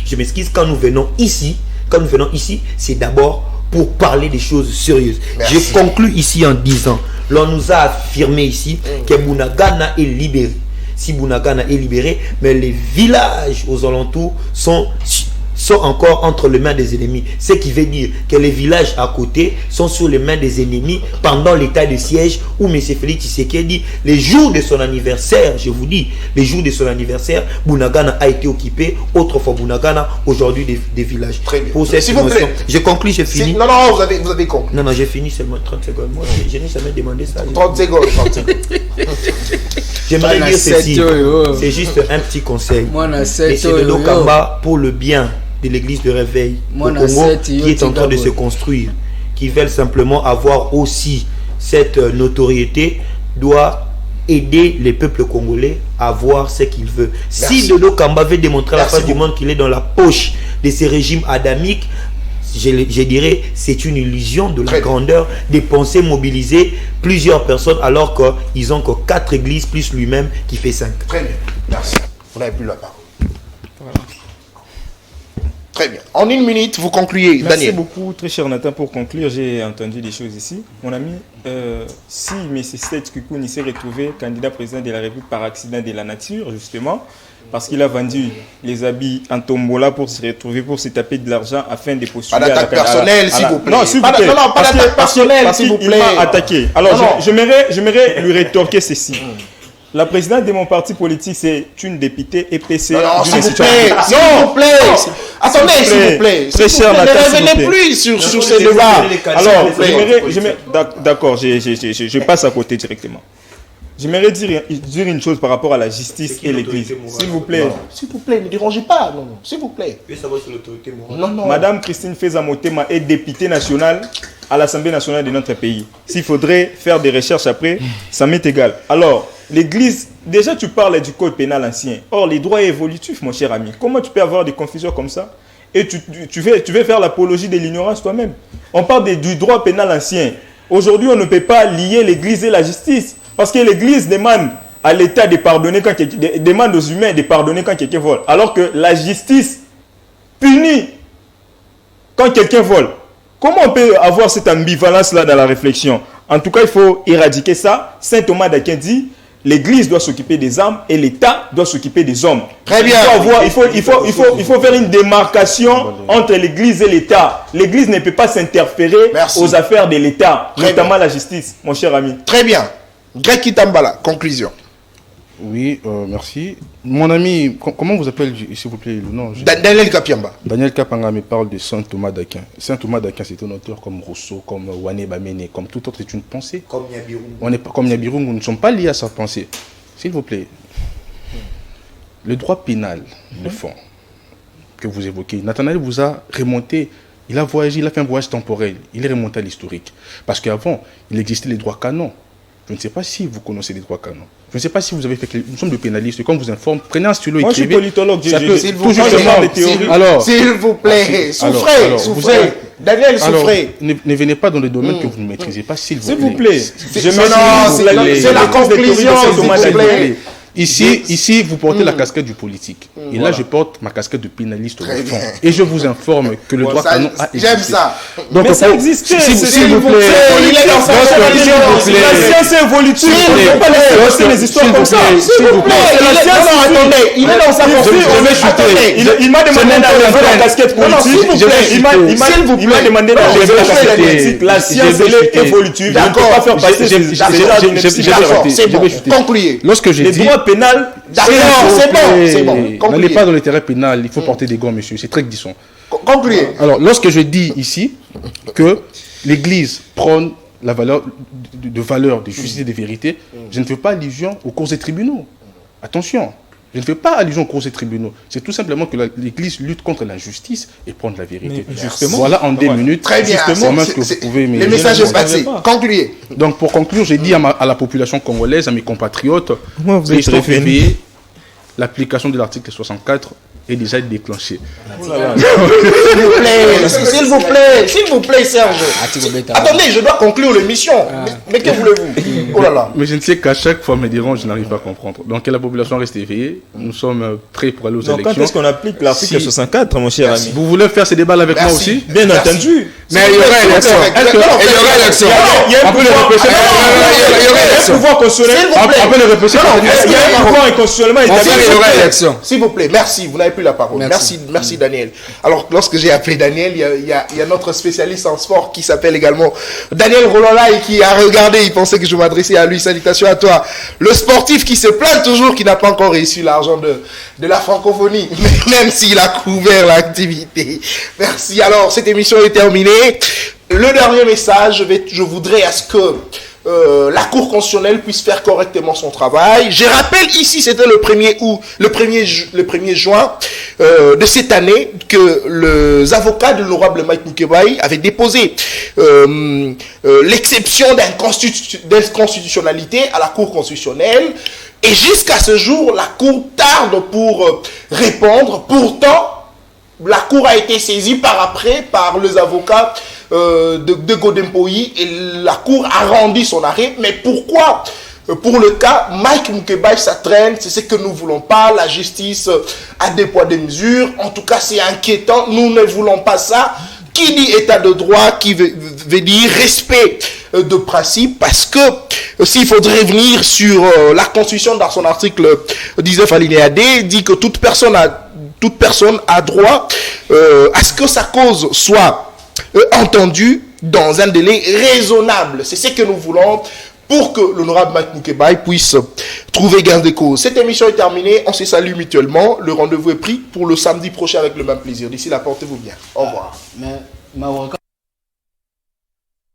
je m'excuse, quand nous venons ici, c'est d'abord pour parler des choses sérieuses. Merci. Je conclus ici en disant, l'on nous a affirmé ici que Bunagana est libéré. Si Bunagana est libéré, mais les villages aux alentours sont encore entre les mains des ennemis. Ce qui veut dire que les villages à côté sont sous les mains des ennemis pendant l'état de siège où M. Félix Tshisekedi, les jours de son anniversaire, je vous dis, les jours de son anniversaire, Bunagana a été occupé, autrefois Bunagana, aujourd'hui des villages. Très bien. Pour cette S'il vous plaît. je conclus, j'ai fini. Non, vous avez conclu. Non, j'ai fini seulement 30 secondes. Moi, je n'ai jamais demandé ça. 30 secondes. J'aimerais dire ceci. C'est juste un petit conseil. Et c'est de nos combats pour le bien de l'église de réveil au Congo qui est en train de se construire, qui veulent simplement avoir aussi cette notoriété, doit aider les peuples congolais à voir ce qu'ils veulent. Si Dodo Kamba veut démontrer à la face du monde qu'il est dans la poche de ces régimes adamiques, je dirais c'est une illusion de la grandeur de penser mobiliser plusieurs personnes alors qu'ils ont que 4 églises plus lui-même qui fait 5. Très bien, merci. Vous n'avez plus la parole. Voilà. Très bien. En 1 minute, vous concluez, Daniel. Merci beaucoup, très cher Nathan. Pour conclure, j'ai entendu des choses ici. Mon ami, si M. Seth Koukouni s'est retrouvé candidat président de la République par accident de la nature, justement, parce qu'il a vendu les habits en tombola pour se retrouver, pour se taper de l'argent afin de postuler à l'attaque personnelle, s'il vous plaît. Non, s'il vous plaît. Non, pas d'attaque personnelle, s'il vous plaît. Il m'a attaqué. Alors, j'aimerais lui rétorquer ceci. La présidente de mon parti politique, c'est une députée EPC. Non, s'il vous plaît. S'il vous plaît. Attendez, s'il vous plaît. Très cher Nathan, ne revenez plus sur ces débats. Alors, d'accord, je passe à côté directement. J'aimerais dire une chose par rapport à la justice et l'église. S'il vous plaît. S'il vous plaît, ne dérangez pas. Non, s'il vous plaît. Non. Madame Christine Feza Motema est députée nationale à l'Assemblée nationale de notre pays. S'il faudrait faire des recherches après, ça m'est égal. Alors, l'église, déjà tu parles du code pénal ancien. Or, les droits évolutifs, mon cher ami. Comment tu peux avoir des confusions comme ça? Et tu veux faire l'apologie de l'ignorance toi-même. On parle du droit pénal ancien. Aujourd'hui, on ne peut pas lier l'église et la justice. Parce que l'église demande à l'État de pardonner quand quelqu'un, demande aux humains de pardonner quand quelqu'un vole. Alors que la justice punit quand quelqu'un vole. Comment on peut avoir cette ambivalence-là dans la réflexion? En tout cas, il faut éradiquer ça. Saint Thomas d'Aquin dit, l'église doit s'occuper des âmes et l'État doit s'occuper des hommes. Très bien. Il faut faire une démarcation entre l'église et l'État. L'église ne peut pas s'interférer aux affaires de l'État, notamment la justice, mon cher ami. Très bien. Greg Kitambala, conclusion. Oui, merci. Mon ami, comment vous appelez, s'il vous plaît, le nom? Daniel Kapiamba. Daniel Kapanga me parle de Saint Thomas d'Aquin. Saint Thomas d'Aquin, c'est un auteur comme Rousseau, comme Wane Bamene, comme tout autre, c'est une pensée. Comme Nyabirungu. On n'est pas comme Nyabirungu, nous ne sommes pas liés à sa pensée. S'il vous plaît, le droit pénal, le fond que vous évoquez, Nathanaël vous a remonté, il a voyagé, il a fait un voyage temporel, il est remonté à l'historique. Parce qu'avant, il existait les droits canons. Je ne sais pas si vous connaissez les droits canons. Je ne sais pas si vous avez fait... Nous sommes des pénalistes. Quand on vous informe, prenez un stylo et écrivez. Moi, je suis politologue. S'il vous plaît, souffrez. Daniel, souffrez. Ne venez pas dans des domaines que vous ne maîtrisez pas, s'il vous plaît. C'est la conclusion, s'il vous plaît. Ici, vous portez la casquette du politique. Et là, je porte ma casquette de pénaliste au fond. Et je vous informe que le droit canon a existé. J'aime ça. Donc, mais ça existait. S'il vous plaît. Il est dans sa conclusion. La science évolutive. Il ne faut pas laisser les histoires comme ça. S'il vous plaît. Attendez. Il est dans sa conclusion. Il m'a demandé d'enlever la casquette politique. Il m'a demandé d'enlever la casquette politique. La science est évolutive. Je ne peux pas faire passer c'est bon. Concluez. Lorsque j'ai dit pénal. D'accord, c'est bon. N'allez Concluez. pas dans le terrain pénal, il faut porter des gants, monsieur. C'est très glissant. Concluez. Alors, lorsque je dis ici que l'Église prône la valeur de justice et de vérité, je ne fais pas allusion aux cours et tribunaux. Attention, je ne fais pas allusion aux cours et tribunaux. C'est tout simplement que l'Église lutte contre l'injustice et prône la vérité. Justement. Voilà en 2 minutes. Très bien. Justement, que vous pouvez Les messages sont passés. Concluez. Donc, pour conclure, j'ai dit à la population congolaise, à mes compatriotes, Moi, vous êtes restons réveillés. réveillés. L'application de l'article 64 est déjà déclenchée. S'il vous plaît, Serge. Attendez, je dois conclure l'émission. Mais que voulez-vous? Oh là là. Mais je ne sais qu'à chaque fois, me diront, je n'arrive pas à comprendre. Donc, que la population reste éveillée. Nous sommes prêts pour aller aux Donc, quand élections. est-ce qu'on applique l'article 64, mon cher ami? Vous voulez faire ces débats avec moi Merci. aussi? Bien entendu. Mais il y aura élection. Il y aura élection. Il y a un On peut le pouvoir- répéter. il y a un pouvoir constitutionnel. S'il vous plaît. On peut le répéter. Il y a un pouvoir inconstitutionnellement établi. Il y aura élection. S'il vous plaît, merci, vous n'avez plus la parole. Merci Daniel. Alors, lorsque j'ai appelé Daniel, il y a notre spécialiste en sport qui s'appelle également Daniel Rolanda et qui a regardé, il pensait que je m'adressais à lui. Salutations à toi. Le sportif qui se plaint toujours qu'il n'a pas encore reçu l'argent de la francophonie, même s'il a couvert l'activité. Merci. Alors, cette émission est terminée. Le dernier message, je voudrais à ce que la Cour constitutionnelle puisse faire correctement son travail. Je rappelle ici, c'était le 1er juin de cette année que les avocats de l'honorable Mike Mukebai avaient déposé l'exception d'inconstitutionnalité à la Cour constitutionnelle. Et jusqu'à ce jour, la Cour tarde pour répondre. Pourtant, la Cour a été saisie par les avocats de Godempoyi et la Cour a rendu son arrêt. Mais pourquoi pour le cas Mike Mukebai, ça traîne, c'est ce que nous ne voulons pas. La justice a des poids, des mesures. En tout cas, c'est inquiétant. Nous ne voulons pas ça. Qui dit état de droit, qui veut dire respect de principe, parce que s'il faudrait venir sur la Constitution dans son article 19 alinéa D, dit que toute personne a droit à ce que sa cause soit entendue dans un délai raisonnable. C'est ce que nous voulons pour que l'honorable Mike Mukebai puisse trouver gain de cause. Cette émission est terminée, on se salue mutuellement. Le rendez-vous est pris pour le samedi prochain avec le même plaisir. D'ici là, portez-vous bien. Au revoir.